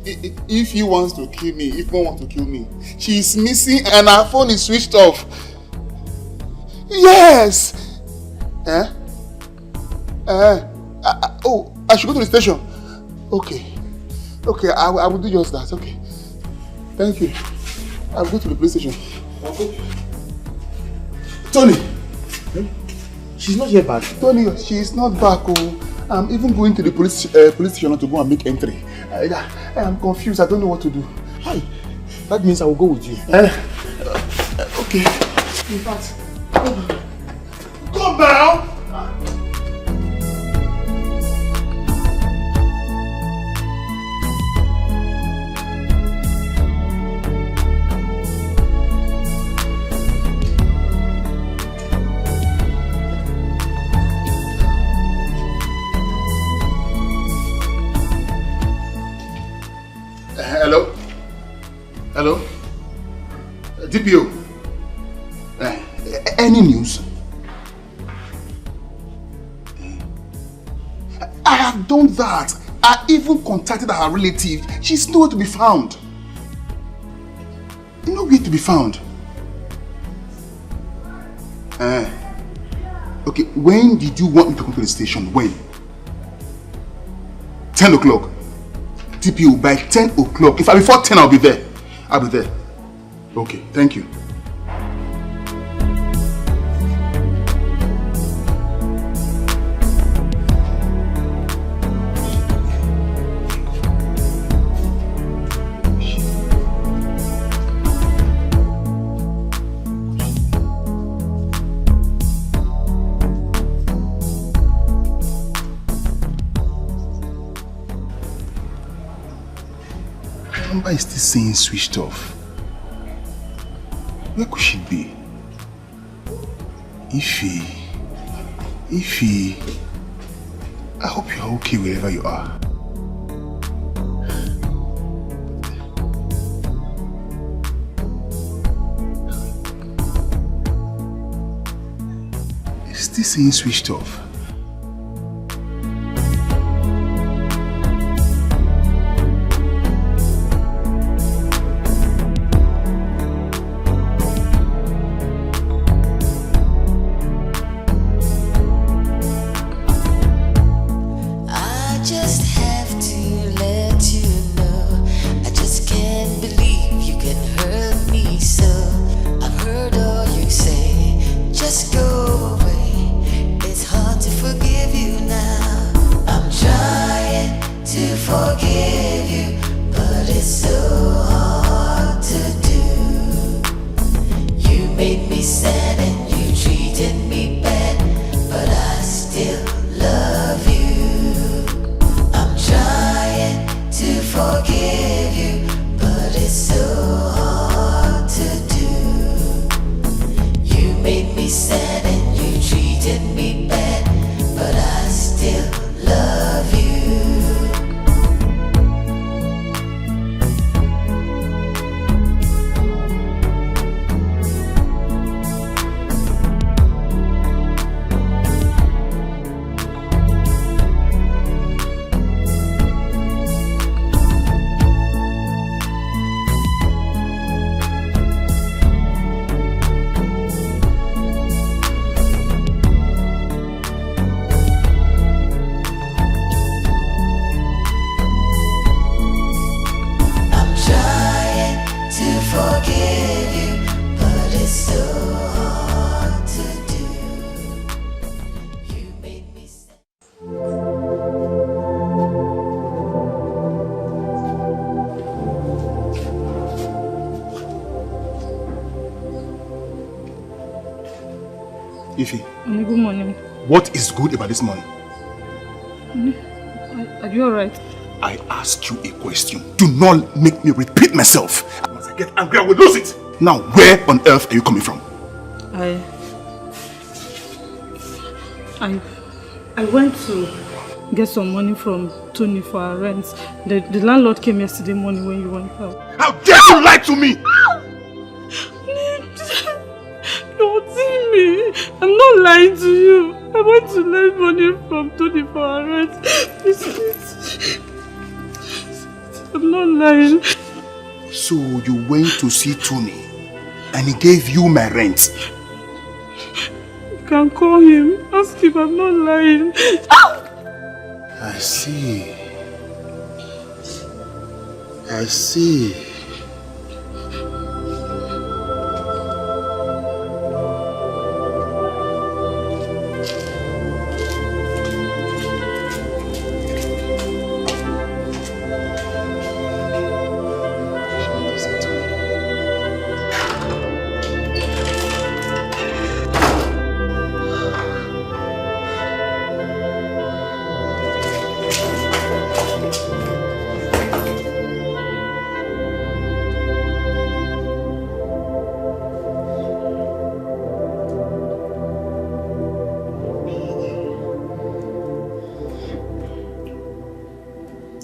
If he wants to kill me, if one wants to kill me, she's missing and her phone is switched off. Yes! Oh, I should go to the station. Okay, I will do just that. Okay, thank you. I will go to the police station. Okay. Tony! She's not yet back. Tony, she is not back. Oh. I'm even going to the police station to go and make entry. I am confused. I don't know what to do. Hi. That means I will go with you. Okay. In fact, go now. Hello? DPO? Any news? I have done that. I even contacted her relative. She's nowhere to be found. Nowhere to be found. Okay, when did you want me to come to the station? When? 10 o'clock. DPO, by 10 o'clock. If I before 10, I'll be there. I'll be there. Okay, thank you. Number is still saying switched off. Where could she be? Ify, I hope you're okay wherever you are. It's still saying switched off. Just go away. It's hard forgive you, but it's so hard to do. You made me sad. Ify, Good morning. what is good about this money? Are you alright? I asked you a question. Do not make me repeat myself. Once I get angry, I will lose it. Now, where on earth are you coming from? I went to get some money from Tony for our rent. The landlord came yesterday morning when you went out. How dare you lie to me? Don't see me. I'm not lying to you. I went to lend money from Tony for our rent. I'm not lying. So you went to see Tony and he gave you my rent? You can call him. Ask him. I'm not lying. I see. I see.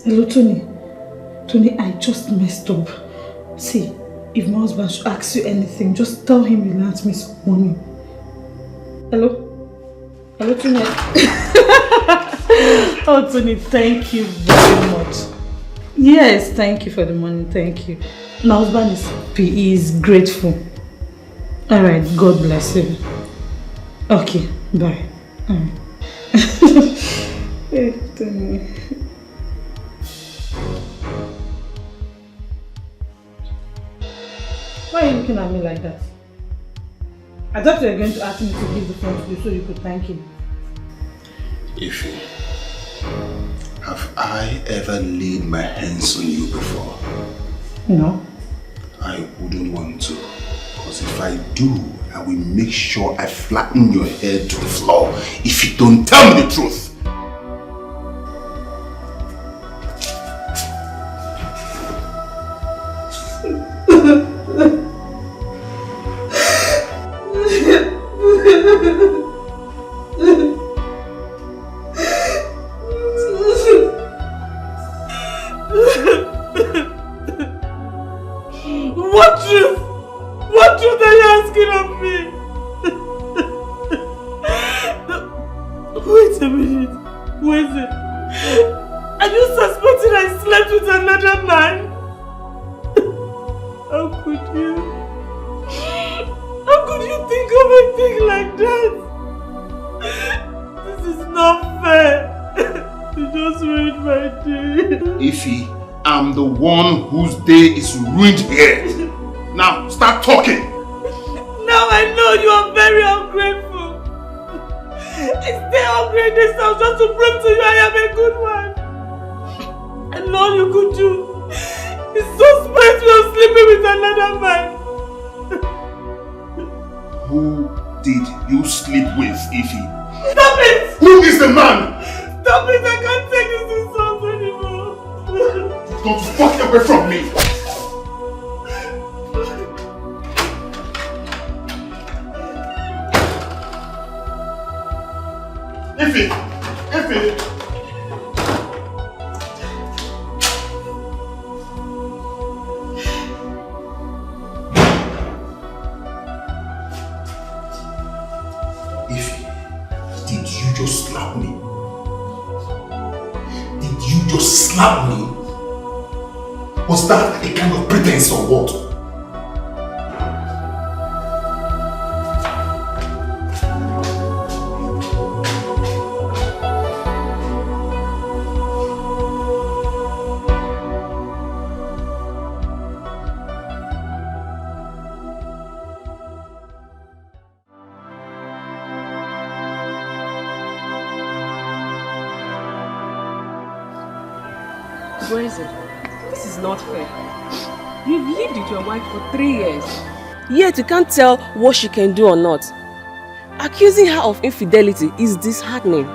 Hello, Tony. Tony, I just messed up. See, if my husband should ask you anything, just tell him you lent me some money. Hello? Hello, Tony. Oh, Tony, thank you very much. Yes, thank you for the money. Thank you. My husband is happy. He is grateful. Alright, God bless you. Okay, bye. Hey, Tony. Why are you looking at me like that? I thought you were going to ask me to give the phone to you so you could thank him. Ify, have I ever laid my hands on you before? No. I wouldn't want to. Because if I do, I will make sure I flatten your head to the floor if you don't tell me the truth. What truth are you asking of me? Wait a minute. Who is it? Are you suspecting I slept with another man? How could you? How could you think of a thing like that? This is not fair. You just ruined my day. Ify, I'm the one whose day is ruined here. Now, start talking. Now I know you are very ungrateful. I stay hungry in this house just to prove to you I am a good one. And all you could do is suspect me of sleeping with another man. Who did you sleep with, Ify? Stop it! Who is the man? Stop it! I can't take this insult anymore. Don't fuck away from me. Ify! Ify! Ify, did you just slap me? Did you just slap me? Was that a kind of pretense or what? Brazen, this is not fair. You've lived with your wife for 3 years. Yet you can't tell what she can do or not. Accusing her of infidelity is disheartening.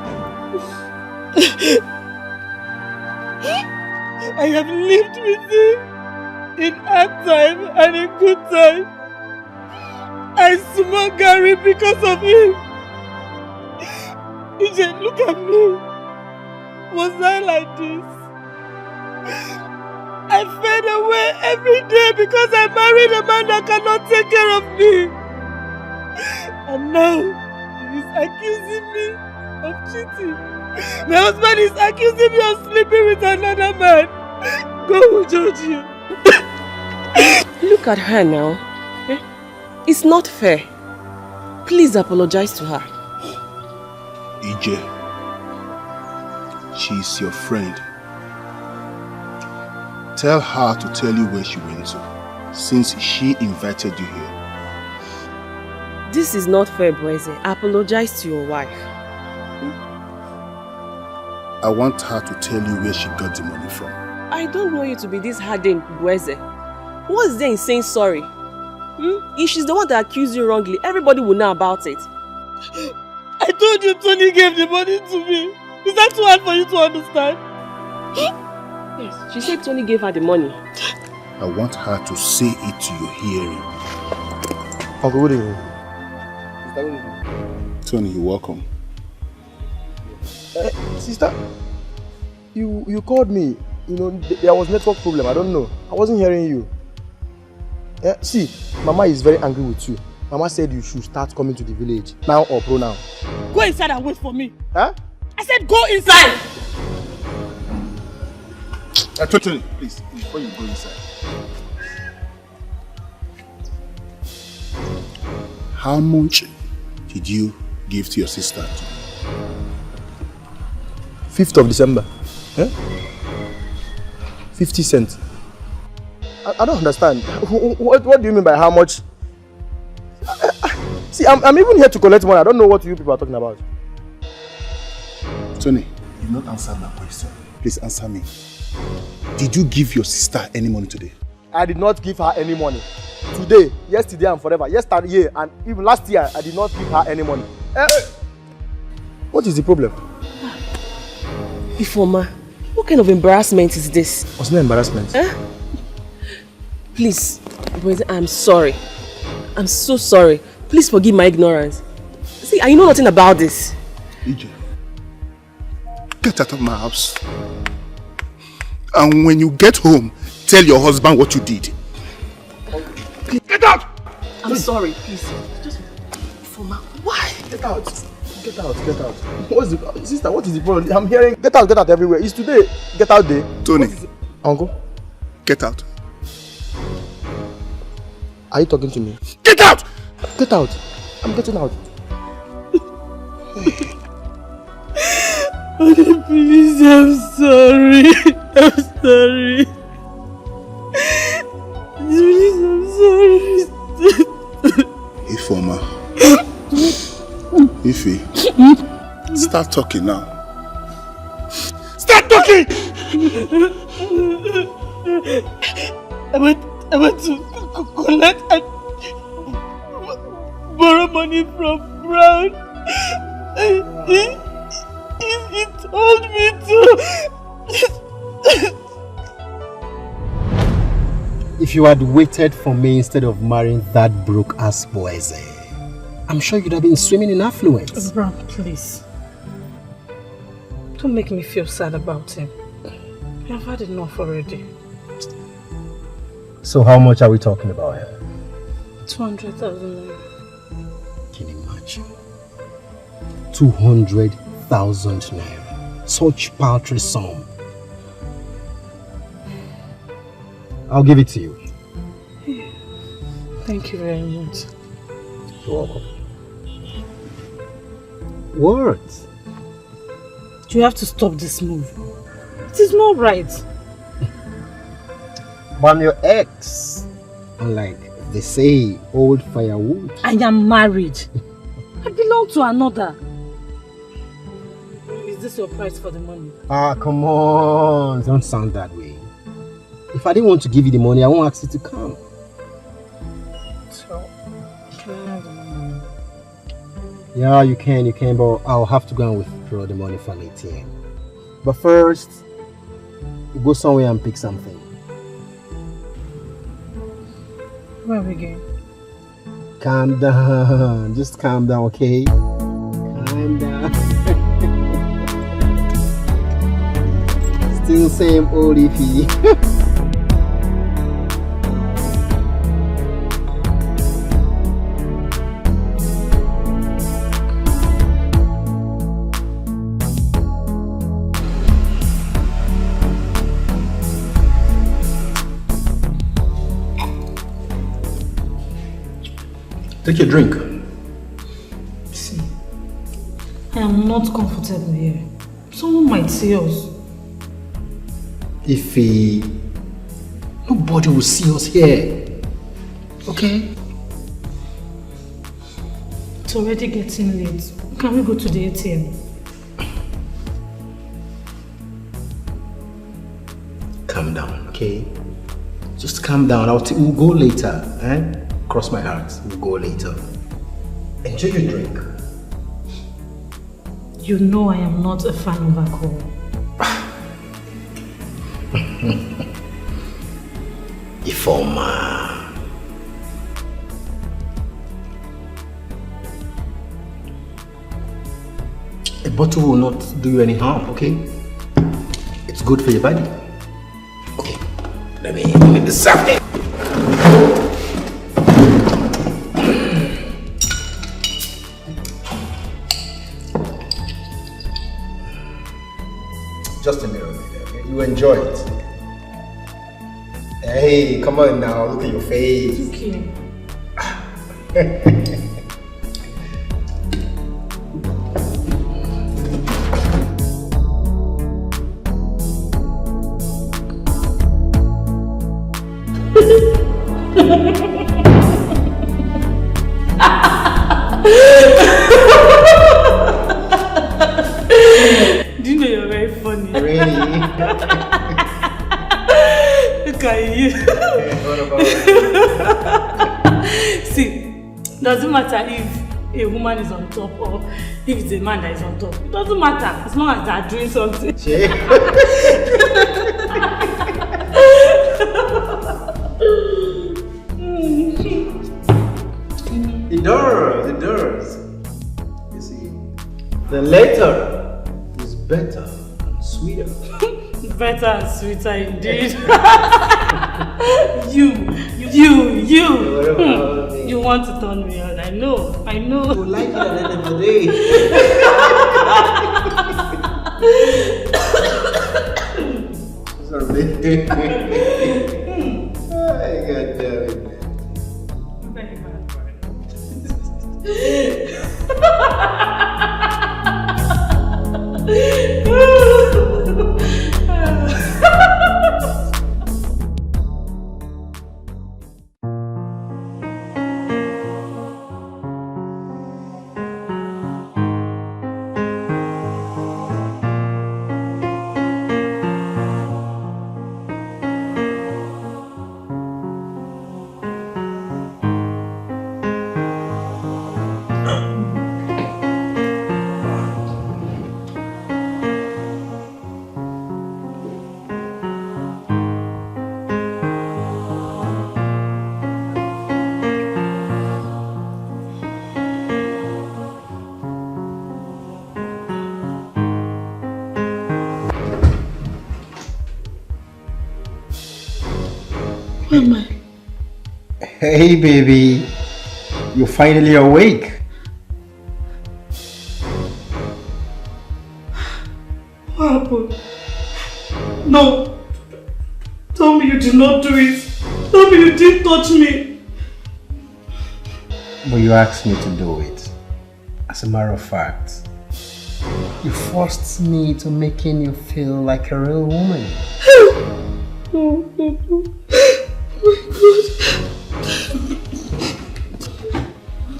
I have lived with him in hard time and in good time. I smoke Gary because of him. EJ, look at me. Was I like this? I fade away every day because I married a man that cannot take care of me. And now, he is accusing me of cheating. My husband is accusing me of sleeping with another man. God will judge you. Look at her now. It's not fair. Please apologize to her. EJ, she is your friend. Tell her to tell you where she went to, since she invited you here. This is not fair, Boise. Apologize to your wife. I want her to tell you where she got the money from. I don't want you to be this hardened, Boise. What's there in saying sorry? If she's the one that accused you wrongly, everybody will know about it. I told you Tony gave the money to me. Is that too hard for you to understand? Yes, she said Tony gave her the money. I want her to say it to your hearing. Uncle, good evening. Tony, you're welcome. Sister, you called me. You know, there was network problem. I don't know. I wasn't hearing you. See, Mama is very angry with you. Mama said you should start coming to the village. Now or pronoun. Go inside and wait for me. Huh? I said go inside. Tony, please, before you go inside. How much did you give to your sister? 5th of December. 50 cents. I don't understand. What do you mean by how much? See, I'm even here to collect money. I don't know what you people are talking about. Tony, you've not answered my question. Please answer me. Did you give your sister any money today? I did not give her any money. Today, yesterday and forever. Yesterday and even last year, I did not give her any money. What is the problem? Ifoma, what kind of embarrassment is this? What's the embarrassment? Please, Boise, I'm sorry. I'm so sorry. Please forgive my ignorance. See, I know nothing about this. EJ, get out of my house. And when you get home, tell your husband what you did. Please. Get out! I'm sorry, please. Just, Ifoma, why? Get out. Get out, get out. What's the sister? What is the problem? I'm hearing get out everywhere. It's today. Get out day. Tony. Uncle? Get out. Are you talking to me? Get out! Get out. I'm getting out. Please, I'm sorry. I'm sorry. Please, I'm sorry. Ifoma. Ify, start talking now. Start talking! I went to collect and borrow money from Brown. He told me to. If you had waited for me instead of marrying that broke-ass Boise, I'm sure you'd have been swimming in affluence. Brown, please. Don't make me feel sad about him. I've had enough already. So how much are we talking about here? 200,000 naira. Can you imagine? 200,000 naira. Such paltry sum. I'll give it to you. Thank you very much. You're welcome. What? You have to stop this move. It is not right. But I'm your ex. Unlike they say, old firewood. I am married. I belong to another. Is this your price for the money? Ah, come on. Don't sound that way. If I didn't want to give you the money, I won't ask you to come. So, can I have the money? Yeah, you can, but I'll have to go and withdraw the money from ATM. But first, you go somewhere and pick something. Where are we going? Calm down. Just calm down, okay? Calm down. Still same old iffy. Take your drink. See, I am not comfortable here. Someone might see us. Iffy, nobody will see us here. Okay? It's already getting late. Can we go to the ATM? Calm down, okay? Just calm down. We'll go later. Eh? Cross my heart. We'll go later. Enjoy your drink. You know I am not a fan of alcohol. Ifoma. A bottle will not do you any harm, okay? It's good for your body. Okay, let me do something. Just a minute, okay? You enjoy it. Hey, come on now, look at your face. Okay. Do you know you're very funny? Really? Look at you. What about it? See, doesn't matter if a woman is on top or if it's a man that is on top. It doesn't matter as long as they are doing something. It does. You see, the later is better and sweeter. Better and sweeter indeed. You want to turn me on. I know. You like it at the end of the day. Sorry. I got damn it, Where am I? Hey baby, you're finally awake. What happened? No. Tell me you did not do it. Tell me you didn't touch me. But you asked me to do it. As a matter of fact, you forced me to making you feel like a real woman. Oh my God.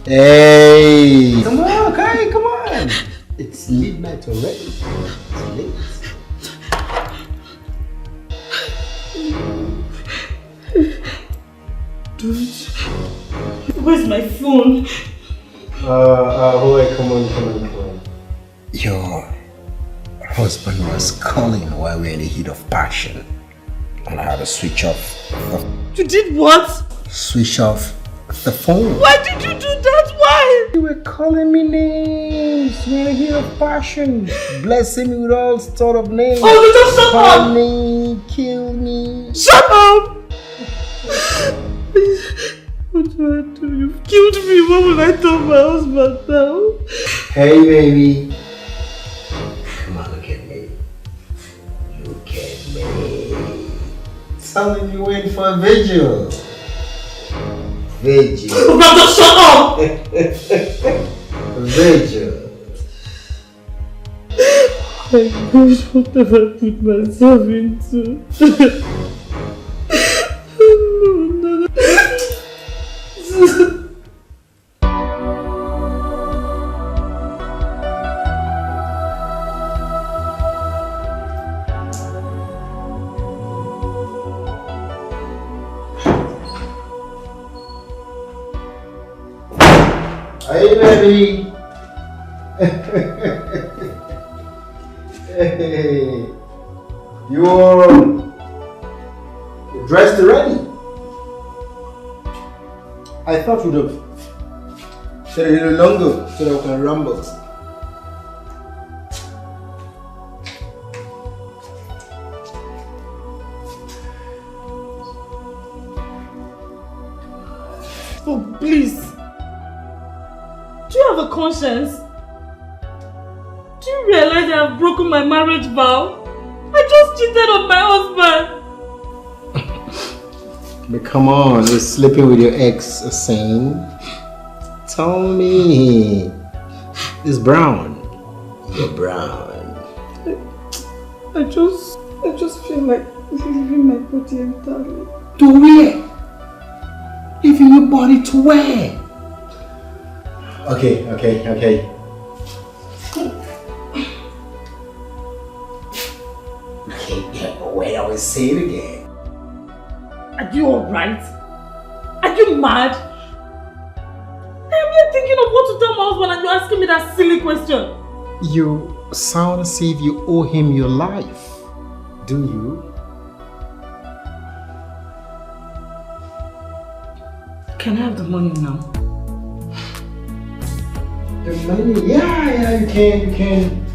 Hey! Come on, okay, come on. It's midnight already. It's late. Dude, where's my phone? Come on. Your husband was calling while we were in the heat of passion. And I had to switch off. You did what? Switch off the phone. Why did you do that? Why? You were calling me names. We were in the heat of passion. Blessing me with all sort of names. Oh, you just shut up! Honey, kill me. Shut up! What do I do? You've killed me. What will I tell my husband now? Hey, baby. Come on, look at me. Look at me. Telling you waiting for a vigil. Vigil. Brother, shut up! Vigil. My gosh, what have I put myself into? No. Hey, baby. Hey, you're dressed already. I thought you'd have stayed a little longer so that we can rumble. Oh, please. Do you have a conscience? Do you realize I have broken my marriage vow? I just cheated on my husband. But come on, you're sleeping with your ex, sane. Tell me. It's brown. You're brown. I just feel like leaving my body entirely. To where? Leaving your body to where? Okay. Wait, I will say it again. Are you alright? Are you mad? I'm here thinking of what to tell my husband and you're asking me that silly question. You sound as if you owe him your life. Do you? Can I have the money now? The money? Yeah, you can.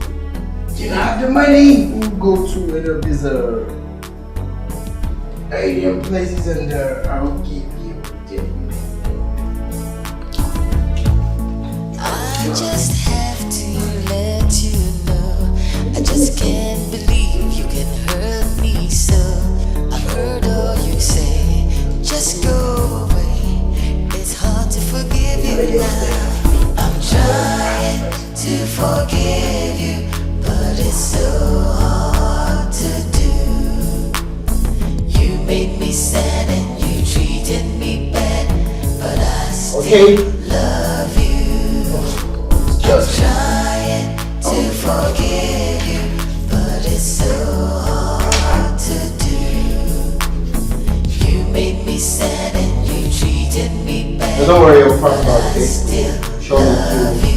You have the money. We'll go to any of these Indian places and I'll give you. I just have to let you know, I just can't believe you can hurt me so. I've heard all you say, just go away. It's hard to forgive you now. I'm trying to forgive you, but it's so hard to do. You made me sad and you treated me bad, but I still love you. I'm trying to forgive you, but it's so hard to do. You made me sad and you treated me bad. Don't worry, I'll talk about it. Show me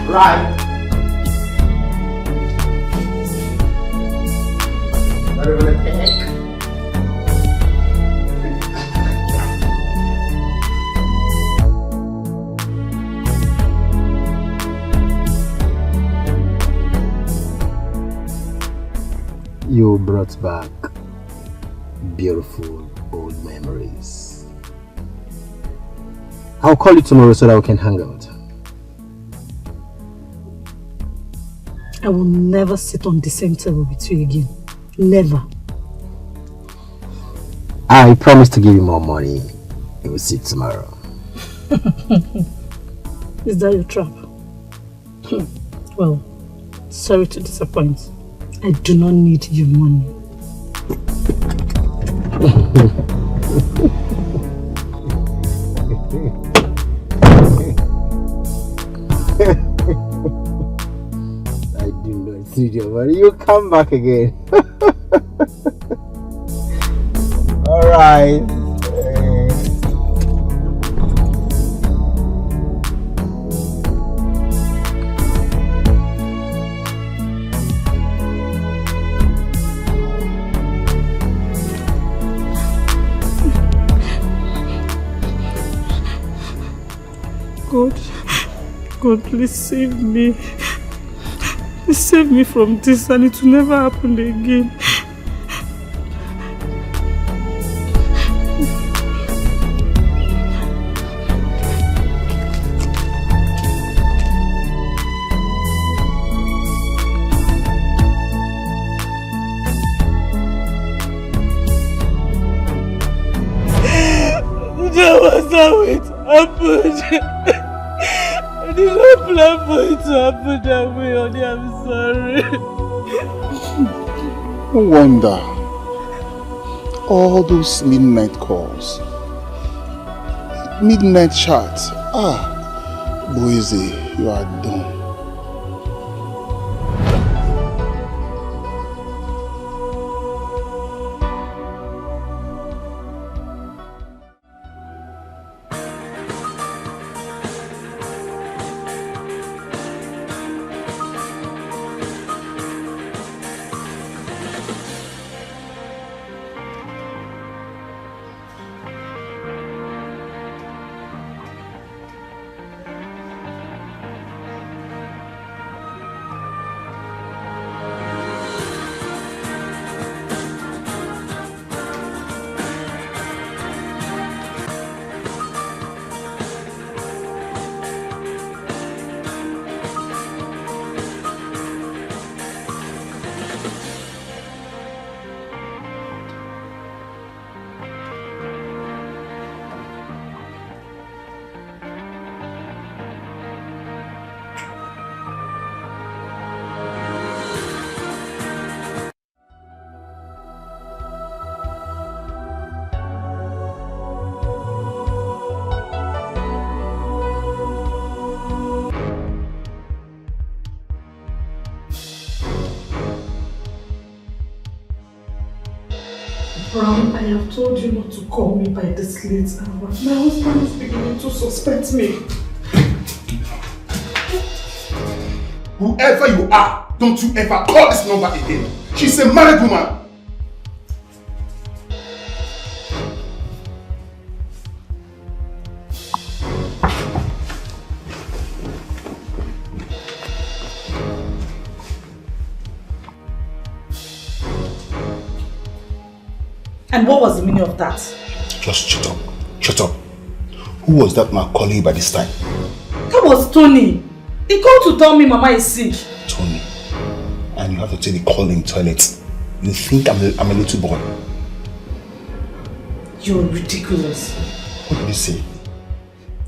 right. What are we gonna pick? You brought back beautiful old memories. I'll call you tomorrow so that we can hang out. I will never sit on the same table with you again. Never. I promise to give you more money. We will see tomorrow. Is that your trap? Well, sorry to disappoint. I do not need your money. I do not see you, but you come back again. All right. God, please save me. Please save me from this and it will never happen again. That was how it happened. I did not plan for it to happen that way, honey. I'm sorry. No wonder. All those midnight calls. Midnight chats. Boise, you are done. Brown, I have told you not to call me by this late hour. My husband is beginning to suspect me. Whoever you are, don't you ever call this number again. She's a married woman. And what was the meaning of that? Just shut up. Shut up. Who was that man calling you by this time? That was Tony. He called to tell me Mama is sick. Tony. And you have to take the call in toilet. You think I'm a little boy? You're ridiculous. What did you say?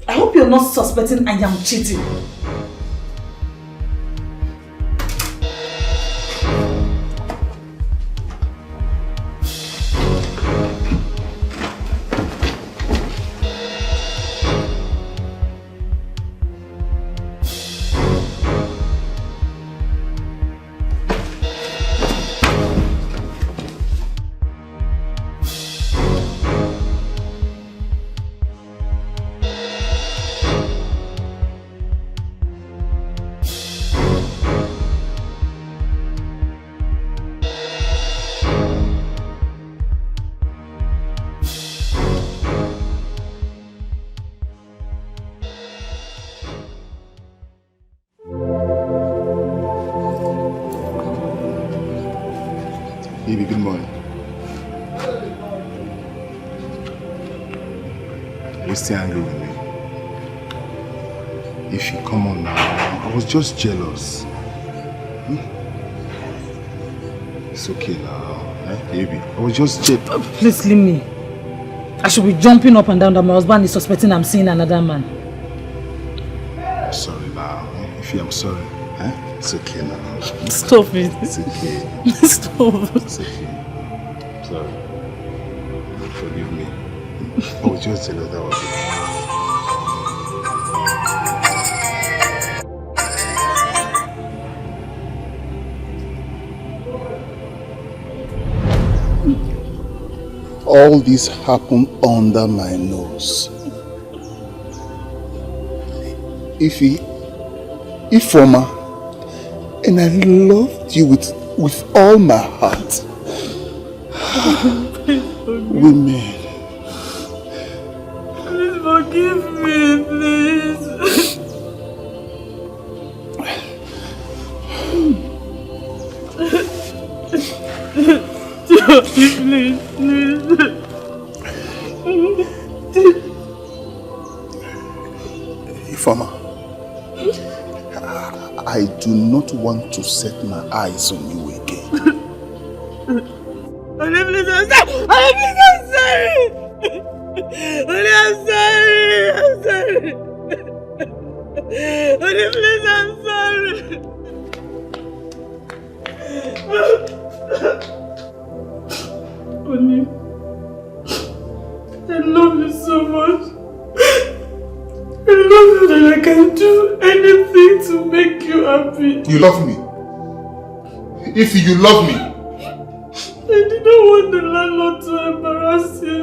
I hope you're not suspecting I am cheating. Baby, good morning. Are you still angry with me? If you come on now, I was just jealous. It's okay now, baby. I was just jealous. Please leave me. I should be jumping up and down that my husband is suspecting I'm seeing another man. Sorry now. If I'm sorry, it's okay now. Stop it. It's okay. Stop. It's okay. Sorry. Forgive me. I was just jealous, that was it. All this happened under my nose. Ifoma, and I loved you with all my heart. Women. Please forgive me, please. Please. Ifoma, I do not want to set my eyes on you again. Honey, please, I'm sorry. Honey, I'm sorry. Honey, please, I'm sorry. Honey, I love you so much. I love you that I can do anything to make you happy. You love me? If you love me, I did not want the landlord to embarrass you.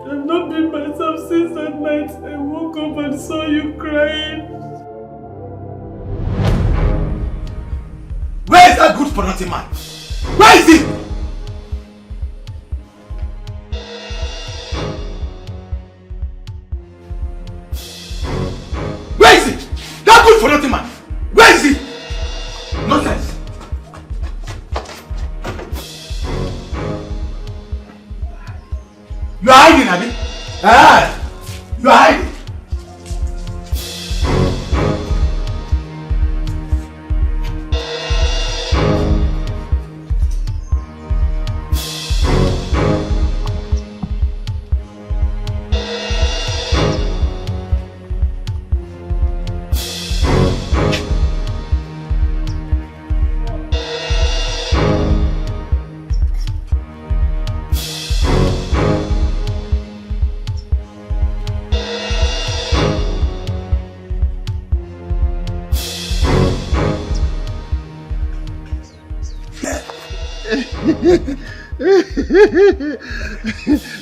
I've not been myself since that night I woke up and saw you crying. Where is that good for nothing man? Where is he? Where is he? That good for nothing man? Where is he? Nonsense. You are hiding, Abi? You are hiding.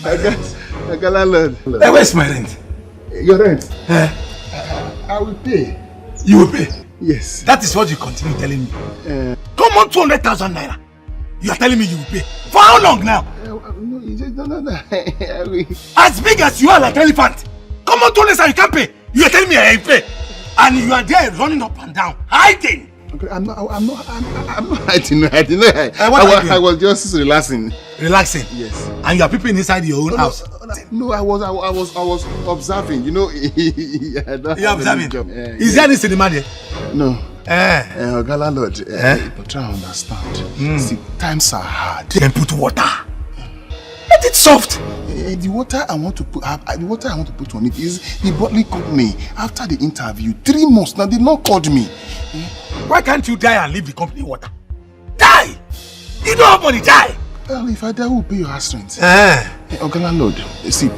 I got landlord. Where's my rent? Your rent? I will pay. You will pay? Yes. That is what you continue telling me. Come on, 200,000 naira. You are telling me you will pay. For how long now? No, you just no. As big as you are like elephant. Come on, 200,000, you can't pay. You are telling me I pay. And you are there running up and down, hiding. Okay, I'm not hiding. I was just relaxing. Relaxing? Yes. And you are peeping inside your own house? No, I was observing. You know, you are observing? Is there any cinema there? No. Landlord, but try to understand. See, times are hard. Then put water. Let it soft. The water I want to put on it is the bottling company. After the interview, 3 months now, they not called me. Why can't you die and leave the company water? Die! You don't have money, die! Well, if I die, who will pay your house rent? Landlord, see,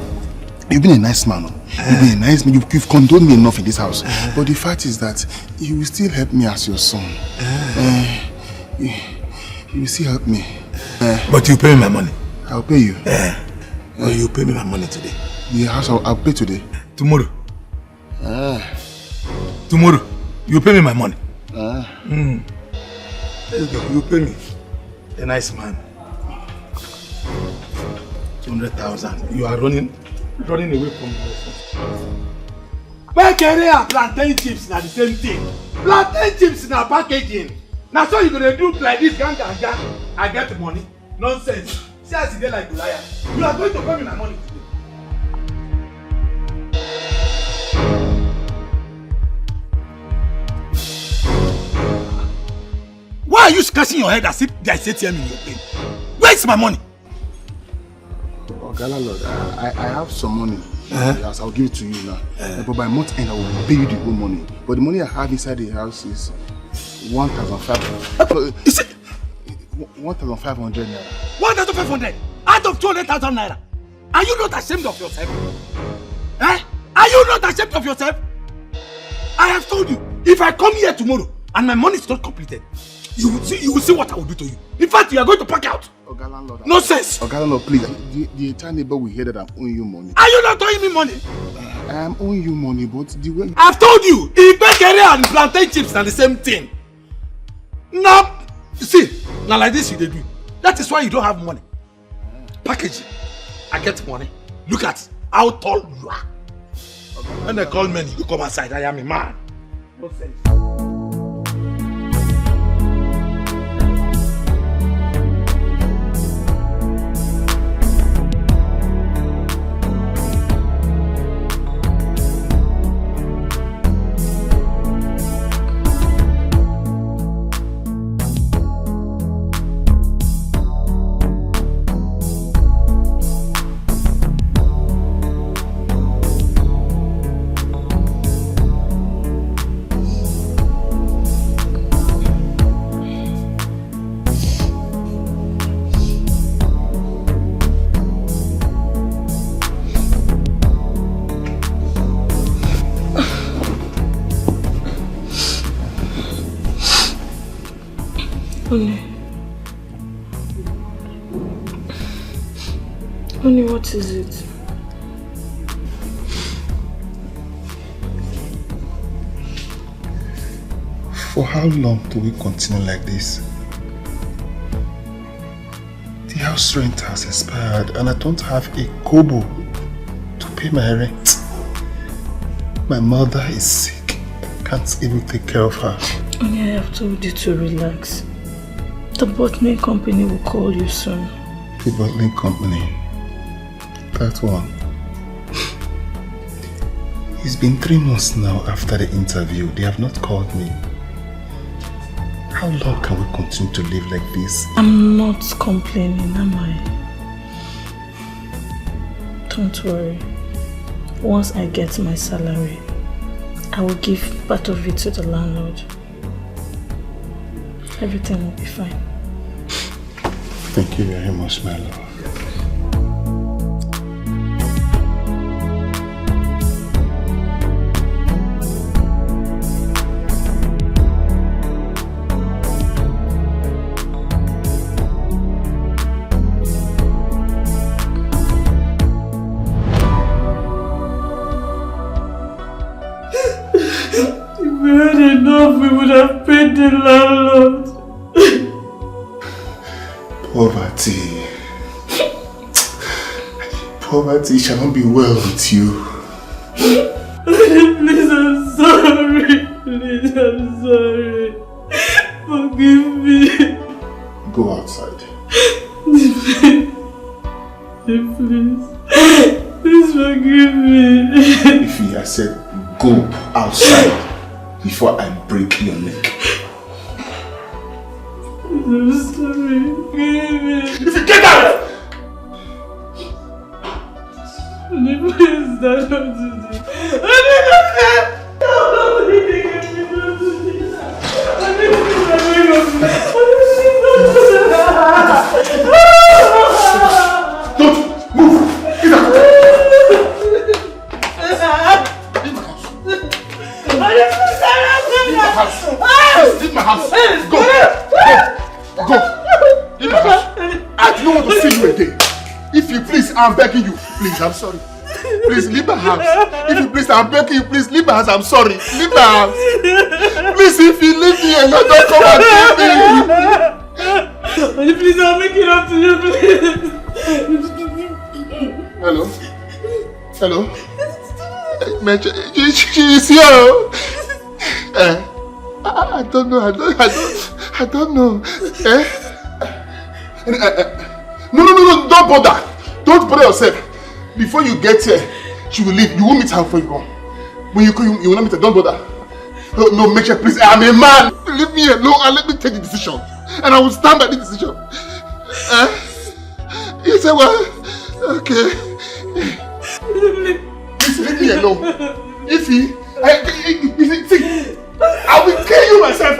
you've been a nice man. You've been a nice man. You've condoned me enough in this house. But the fact is that you will still help me as your son. You will still help me. But you pay me my money. I'll pay you. Or you pay me my money today. The house, I'll pay today. Tomorrow. Tomorrow. You pay me my money. Let's go. You pay me. A nice man. 200,000. You are running away from me. Bakery and plantain chips are the same thing. Plantain chips are packaging. Now so you gonna do like this gang. I get the money. Nonsense. See as you dey like Goliath. You are going to pay me my money today. Why are you scratching your head as if there is ATM in your brain? Where is my money? Landlord, I have some money. Yes, I'll give it to you now. But by month end, I will pay you the whole money. But the money I have inside the house is 1,500. Is it 1,500 naira? 1,500? I Out of 200,000 naira. Are you not ashamed of yourself? Eh? Are you not ashamed of yourself? I have told you, if I come here tomorrow and my money is not completed, you will see what I will do to you. In fact, you are going to pack out. Oga landlord. No sense. Oga landlord, please. The entire neighbor will hear that I'm owing you money. Are you not owing me money? I am owing you money, but the way... I've told you, Ibekere and plantain chips are the same thing. Now, see, now like this you do. That is why you don't have money. Package. I get money. Look at how tall you are. When they call men, you come outside. I am a man. No sense. Honey, what is it? For how long do we continue like this? The house rent has expired and I don't have a kobo to pay my rent. My mother is sick. I can't even take care of her. Honey, I have told you to relax. The bottling company will call you soon. The bottling company? That one. It's been 3 months now after the interview. They have not called me. How long can we continue to live like this? I'm not complaining, am I? Don't worry. Once I get my salary, I will give part of it to the landlord. Everything will be fine. Thank you very much, my love. If we had enough, we would have paid the landlord. Poverty. Poverty shall not be well with you. Please, I'm sorry. Please, I'm sorry. Forgive me. Go outside. Please. Please forgive me. If I said go outside before I break your neck. I'm sorry. Forgive me. If you get out! Please, don't do this. Don't move! Get out! Leave my house! Go! Leave my house! I don't want to see you again. If you please, I'm begging you. Please, I'm sorry. Please leave my house. If you please, I'm begging you. Please leave my house. I'm sorry. Leave my house. Please, if you leave me alone, don't come and leave me. Please, I'll make it up to you, please. Hello? Hello? She's here. I don't know. I don't know. No, don't bother. Don't bother yourself. Before you get here, she will leave. You won't meet her before you go. When you come, you will not meet her. Don't bother. No, make sure, please. I'm a man. Leave me alone and let me take the decision. And I will stand by the decision. You say what? Okay. Please leave me alone. See, I will kill you myself.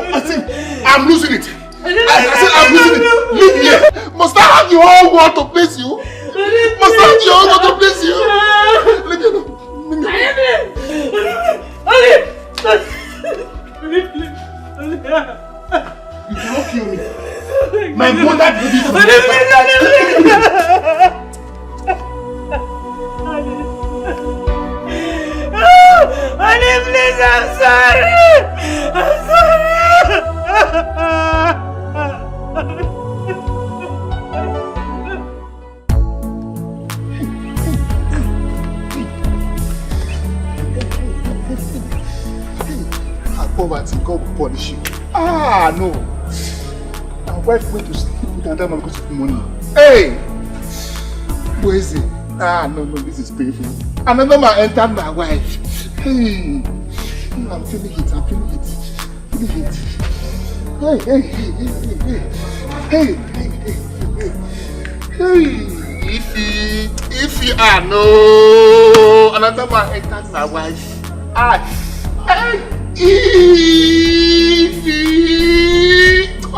I'm losing it. I said I'm losing it. Leave here. Must I have the whole world to please you? My mother did it. Honey, please, I'm sorry. I'm sorry. Poverty, God will punish you. Ah, no. My wife went to sleep with another man because of money. Hey! Where is it? Ah, no, this is painful. Another man entered my wife. Hey! I'm feeling it. Hey! If you are no, another man entered my wife.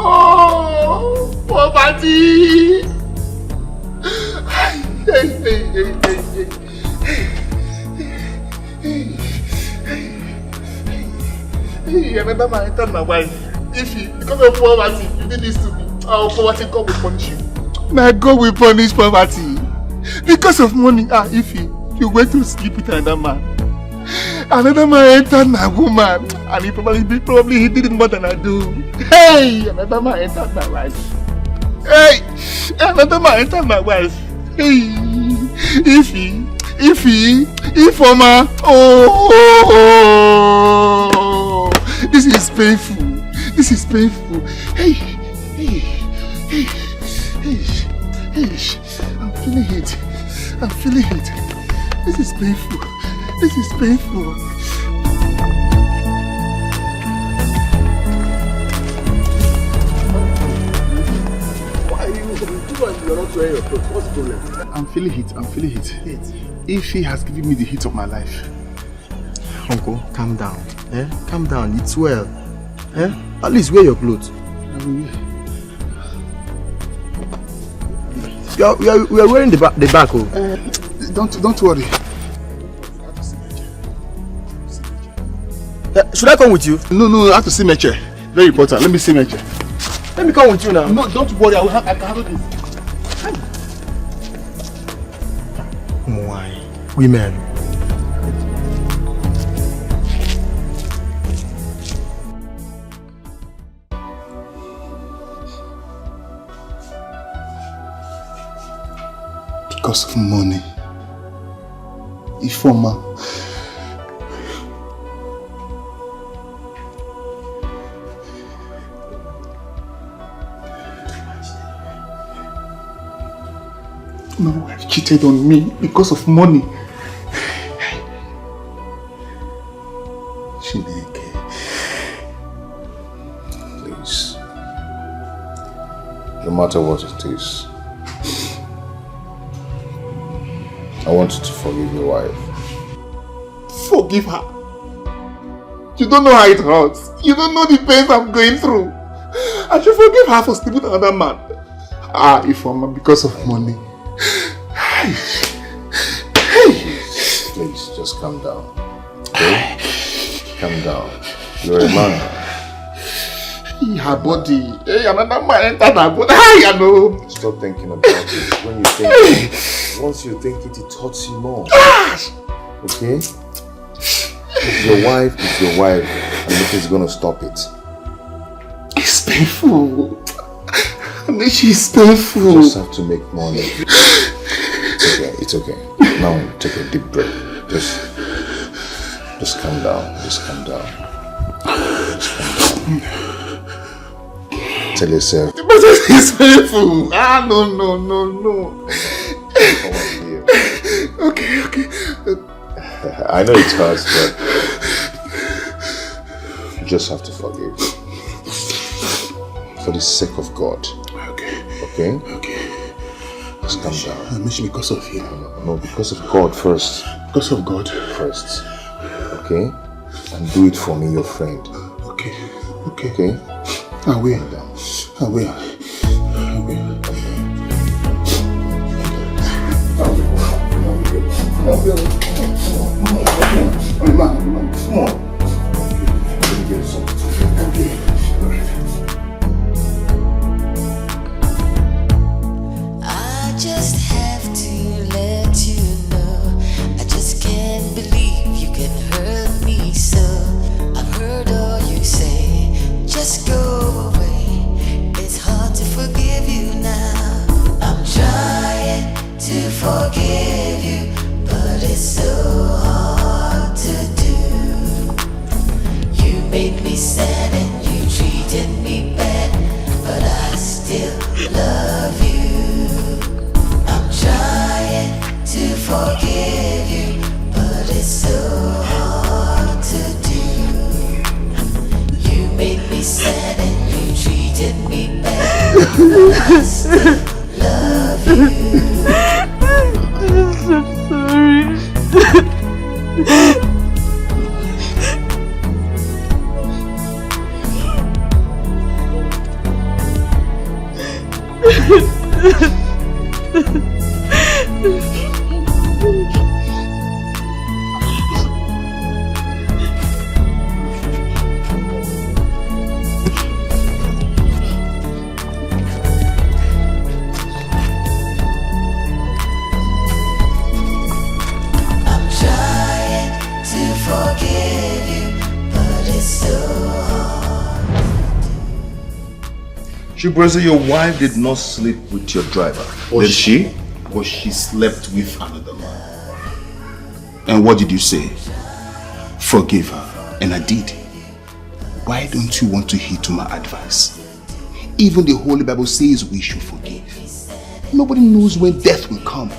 Oh, poverty. Hey, another man entered my wife. Because of poverty, you did this to me. Oh, poverty, God will punish you. My God will punish poverty. Because of money, you went to sleep with another man. Another man entered my woman, and he probably he did it more than I do. Hey, another man entered my wife. Hey, another man entered my wife. Hey, Ifoma. Oh, this is painful. Hey, I'm feeling it. This is painful. Why are you not wearing your clothes? What's the problem? I'm feeling it. Ify has given me the heat of my life. Uncle, calm down. Calm down. It's well. At least wear your clothes. We are wearing the back. Don't worry. Should I come with you? No, I have to see Meche. Very important. Let me see Meche. Let me come with you now. No, don't worry. I can handle this. Why? Women. Because of money. Ifoma. My wife cheated on me because of money. Chineke, please. No matter what it is, I want you to forgive your wife. Forgive her? You don't know how it hurts. You don't know the pains I'm going through. I should forgive her for sleeping with another man. Ifoma, because of money. Please, just calm down. Okay? Calm down. You're a man. Her body. Hey, another man entered her body. I know. Stop thinking about it. When you think it, once you think it hurts you more. Okay? It's your wife, and nothing's gonna stop it. It's painful. She's painful. You just have to make money. It's okay. Now take a deep breath. Just calm down. Just calm down. Tell yourself. The process is painful. No. Okay. I know it hurts, but you just have to forgive. For the sake of God. Okay? Just calm down. Mission because of him. No, because of God first. Because of God first. Okay? And do it for me, your friend. Okay. I will. Come on. Let me get something. Okay. forgive you, but it's so hard to do. You made me sad and you treated me bad, but I still love you. I'm so sorry. Chibueze, your wife did not sleep with your driver, did she? Or she slept with another man? And what did you say? Forgive her. And I did. Why don't you want to heed to my advice? Even the Holy Bible says we should forgive. Nobody knows when death will come.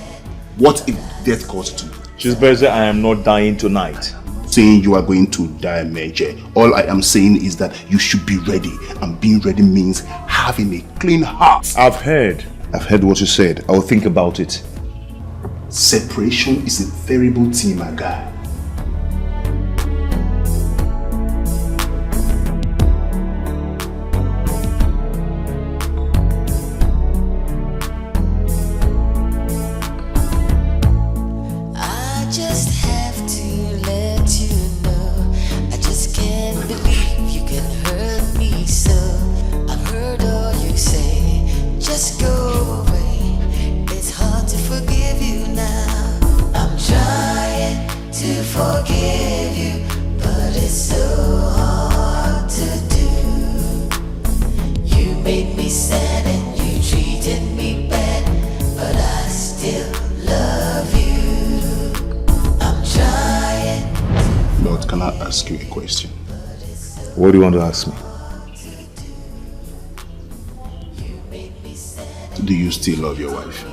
What if death calls to you? Chibueze, I am not dying tonight. Saying you are going to die, Major. All I am saying is that you should be ready. And being ready means having a clean heart. I've heard what you said. I will think about it. Separation is a terrible thing, my guy. What do you want to ask me? Do you still love your wife?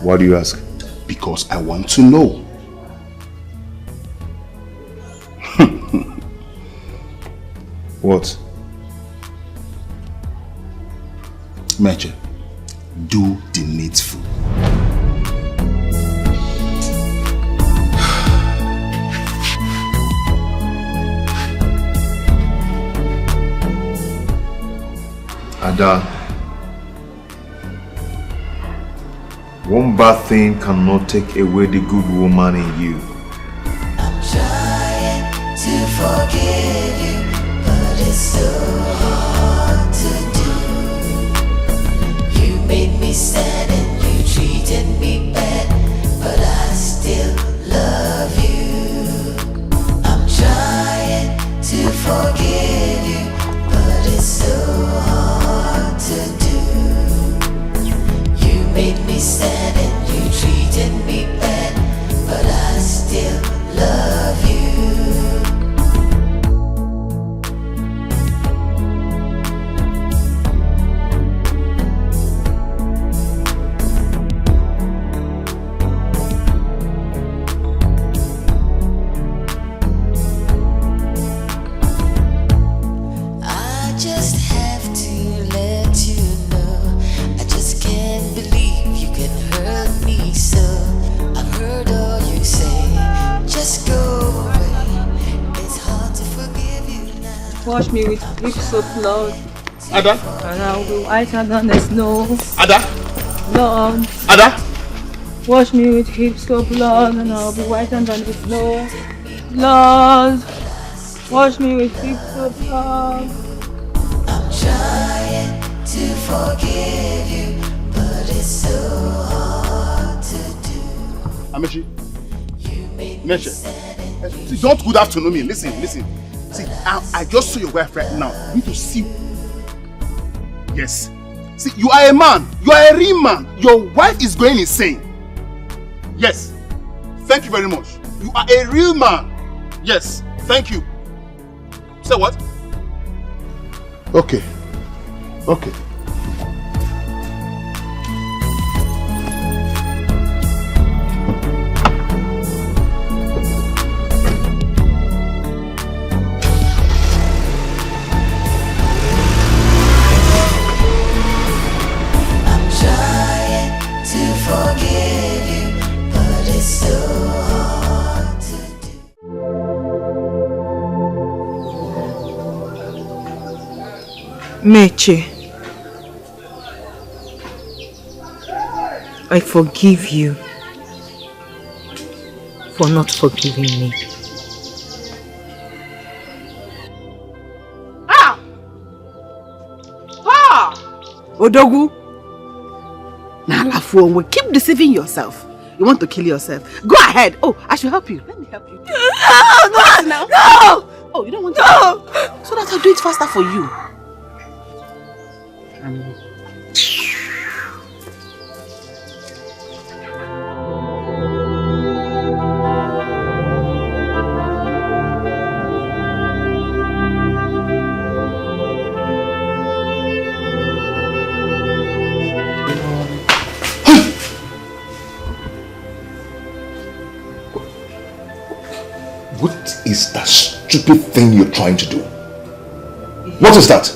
Why do you ask? Because I want to know. What? Meche, do the needful. Ada, one bad thing cannot take away the good woman in you. I'm trying to forgive you, but it's so hard to do. You made me sad and you treated me bad, but I still love you. I'm trying to forgive you, but it's so hard to do. You made me sad and you treated me bad, but I still love you. I just have to let you know, I just can't believe you can hurt me so. I've heard all you say, just go away. It's hard to forgive you now. Wash me with deep soap, Lord. Ada? And I'll be whiter than the snow. Ada? Lord. Ada? Wash me with deep soap, Lord, and I'll be whiter than the snow. Lord. Wash me with deep soap, Lord. I'm trying to forgive you, but it's so hard to do. Amechi. Meche. See, don't good afternoon me. Listen. See, I just saw your wife right now. You need to see. Yes. See, you are a man. You are a real man. Your wife is going insane. Yes. Thank you very much. You are a real man. Yes. Thank you. Say what? Okay. Meche, I forgive you for not forgiving me. Odogu! Nalafu, will keep deceiving yourself. You want to kill yourself? Go ahead. Oh, I should help you. Let me help you. No! Oh, you don't want to? No! So that I'll do it faster for you. What is that stupid thing you're trying to do? What is that?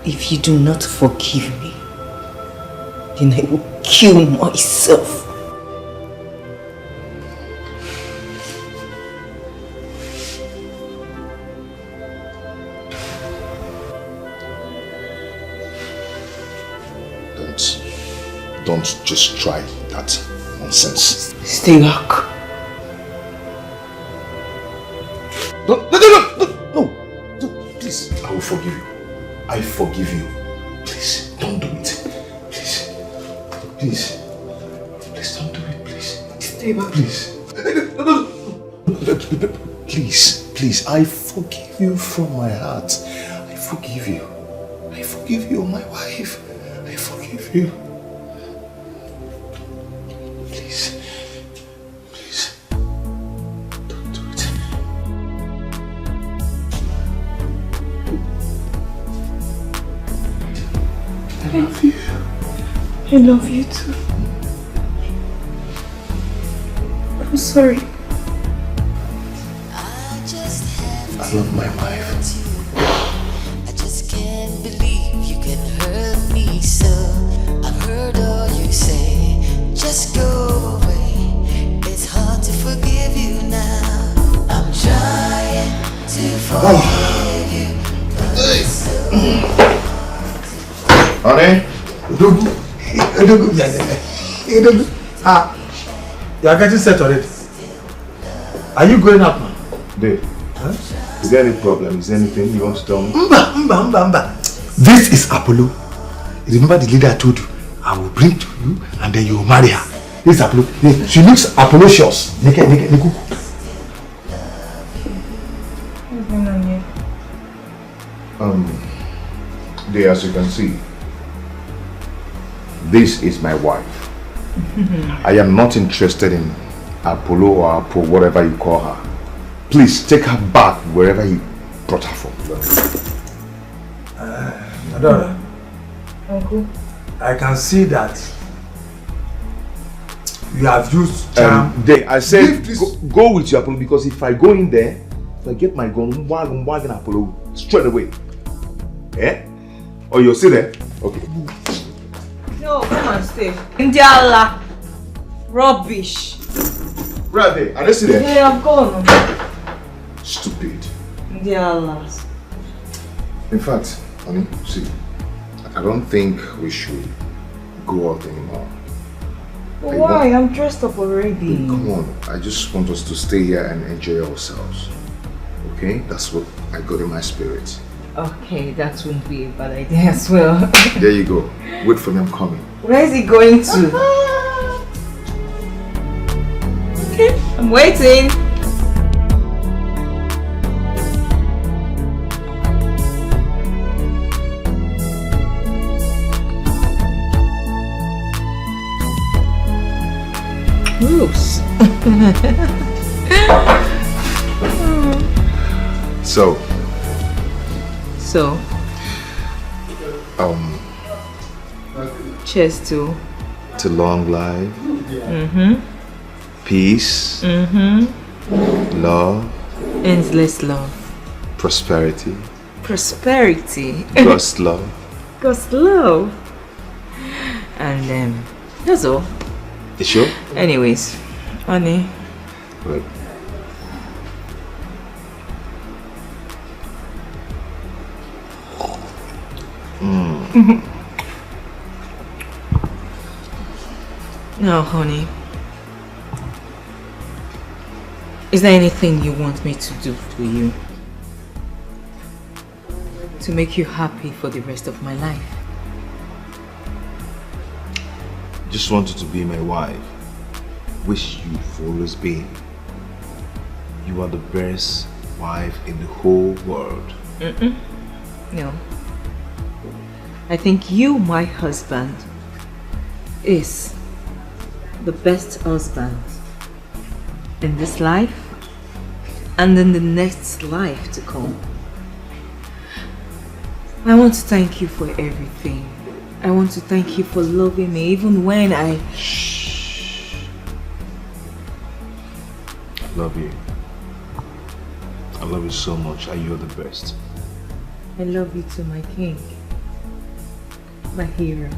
If you do not forgive me, then I will kill myself. Don't just try that nonsense. Stay back. No, please. I will forgive you. I forgive you. Please, don't do it. Please. Please. Please don't do it, please. Stay back. Please. Please, I forgive you from my heart. I forgive you. I forgive you, my wife. I forgive you. Please. Please. Don't do it. I love you. I love you too. I'm sorry. I love my wife. I just can't believe you can hurt me so. I've heard all you say. Just go away. It's hard to forgive you now. I'm trying to forgive you, but it's so Honey? You are getting set already. Are you going up now? Dave, is there any problem? Is there anything you want to tell me? Mba. This is Apollo. Remember the lady I told you? I will bring to you and then you will marry her. This is Apollo. She looks Apollo-cious. There, as you can see, this is my wife. I am not interested in Apollo or Apo, whatever you call her. Please take her back wherever you brought her from. Adora, Uncle. I can see that you have used charm. I said go with your Apollo, because if I go in there, if I get my gun, wagon Apollo straight away. Eh? Oh, you're still there? Okay. No, come and stay. Indiala. Rubbish. Right there. Are they still there? Yeah, I'm gone. Stupid. Indiala. In fact, honey, see, I don't think we should go out anymore. Why? I'm dressed up already. Come on. I just want us to stay here and enjoy ourselves. Okay? That's what I got in my spirit. Okay, that wouldn't be a bad idea as well. There you go. Wait for me, I'm coming. Where is he going to? Okay, I'm waiting. Oops. So, cheers to long life, peace, love, endless love, prosperity, God's love, and that's all. You sure? Anyways, honey. Right. Now, honey, is there anything you want me to do for you? To make you happy for the rest of my life? Just wanted to be my wife. Wish you'd always been. You are the best wife in the whole world. No. I think you, my husband, is the best husband in this life and in the next life to come. I want to thank you for everything. I want to thank you for loving me even when I... Love you. I love you so much and you're the best. I love you too, my king. My hero.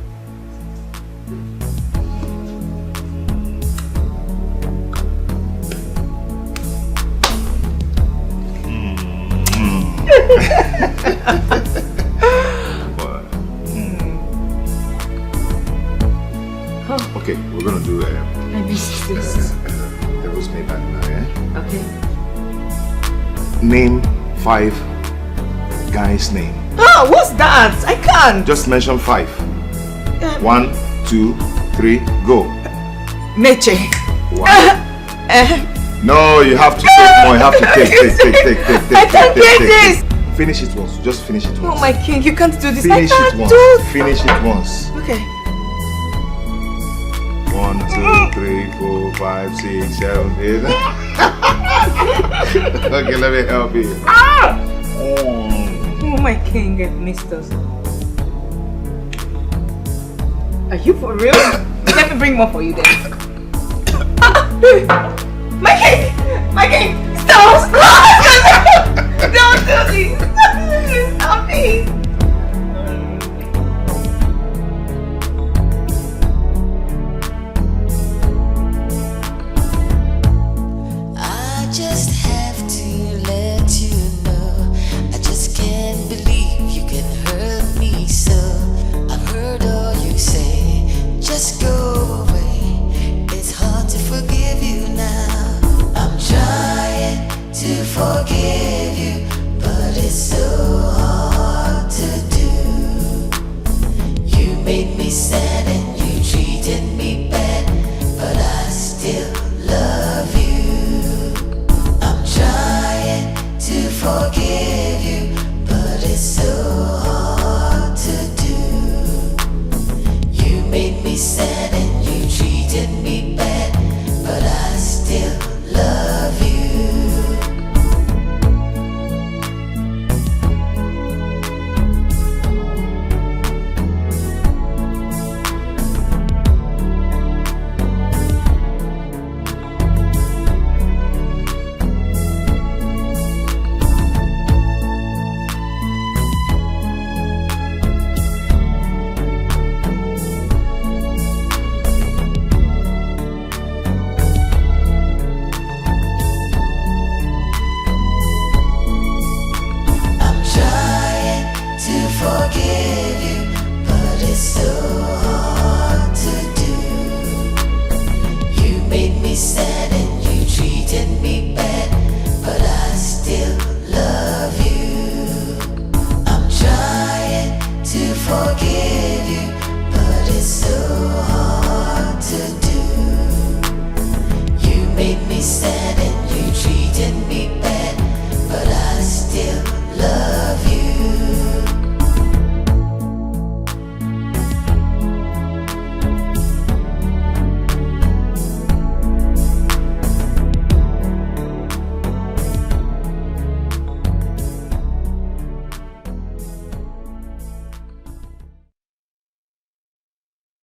Okay, we're gonna do I missed this. Devil's Payback now, yeah? Okay. Name 5 guys' name. Ah, what's that? I can't. Just mention 5. 1, 2, 3, go. Meche. No, you have to take more. You have to take. I can't take this. Finish it once. Just finish it once. Oh my king, you can't do this. Finish I can't it once. do. Finish it once. Okay. 1, 2, 3, 4, 5, 6, 7, 8. Okay, let me help you. Oh my king, I've missed us. Are you for real? Let me bring more for you then. My king! My king! Stop! Don't do this! Stop me! I just have to let you know, I just can't believe you can hurt me so. I've heard all you say, just go away. It's hard to forgive you now. I'm trying to forgive you, but it's so hard to do. You made me sad and you treated me bad, but I still love you. I'm trying to forgive you, but it's so hard to do. You made me sad and you treated me bad, but I still love you. I'm trying to forgive you, but it's so hard to do. You made me sad and you treated me bad, but I still love you. I'm trying to forgive you, but it's so hard to do. You made me sad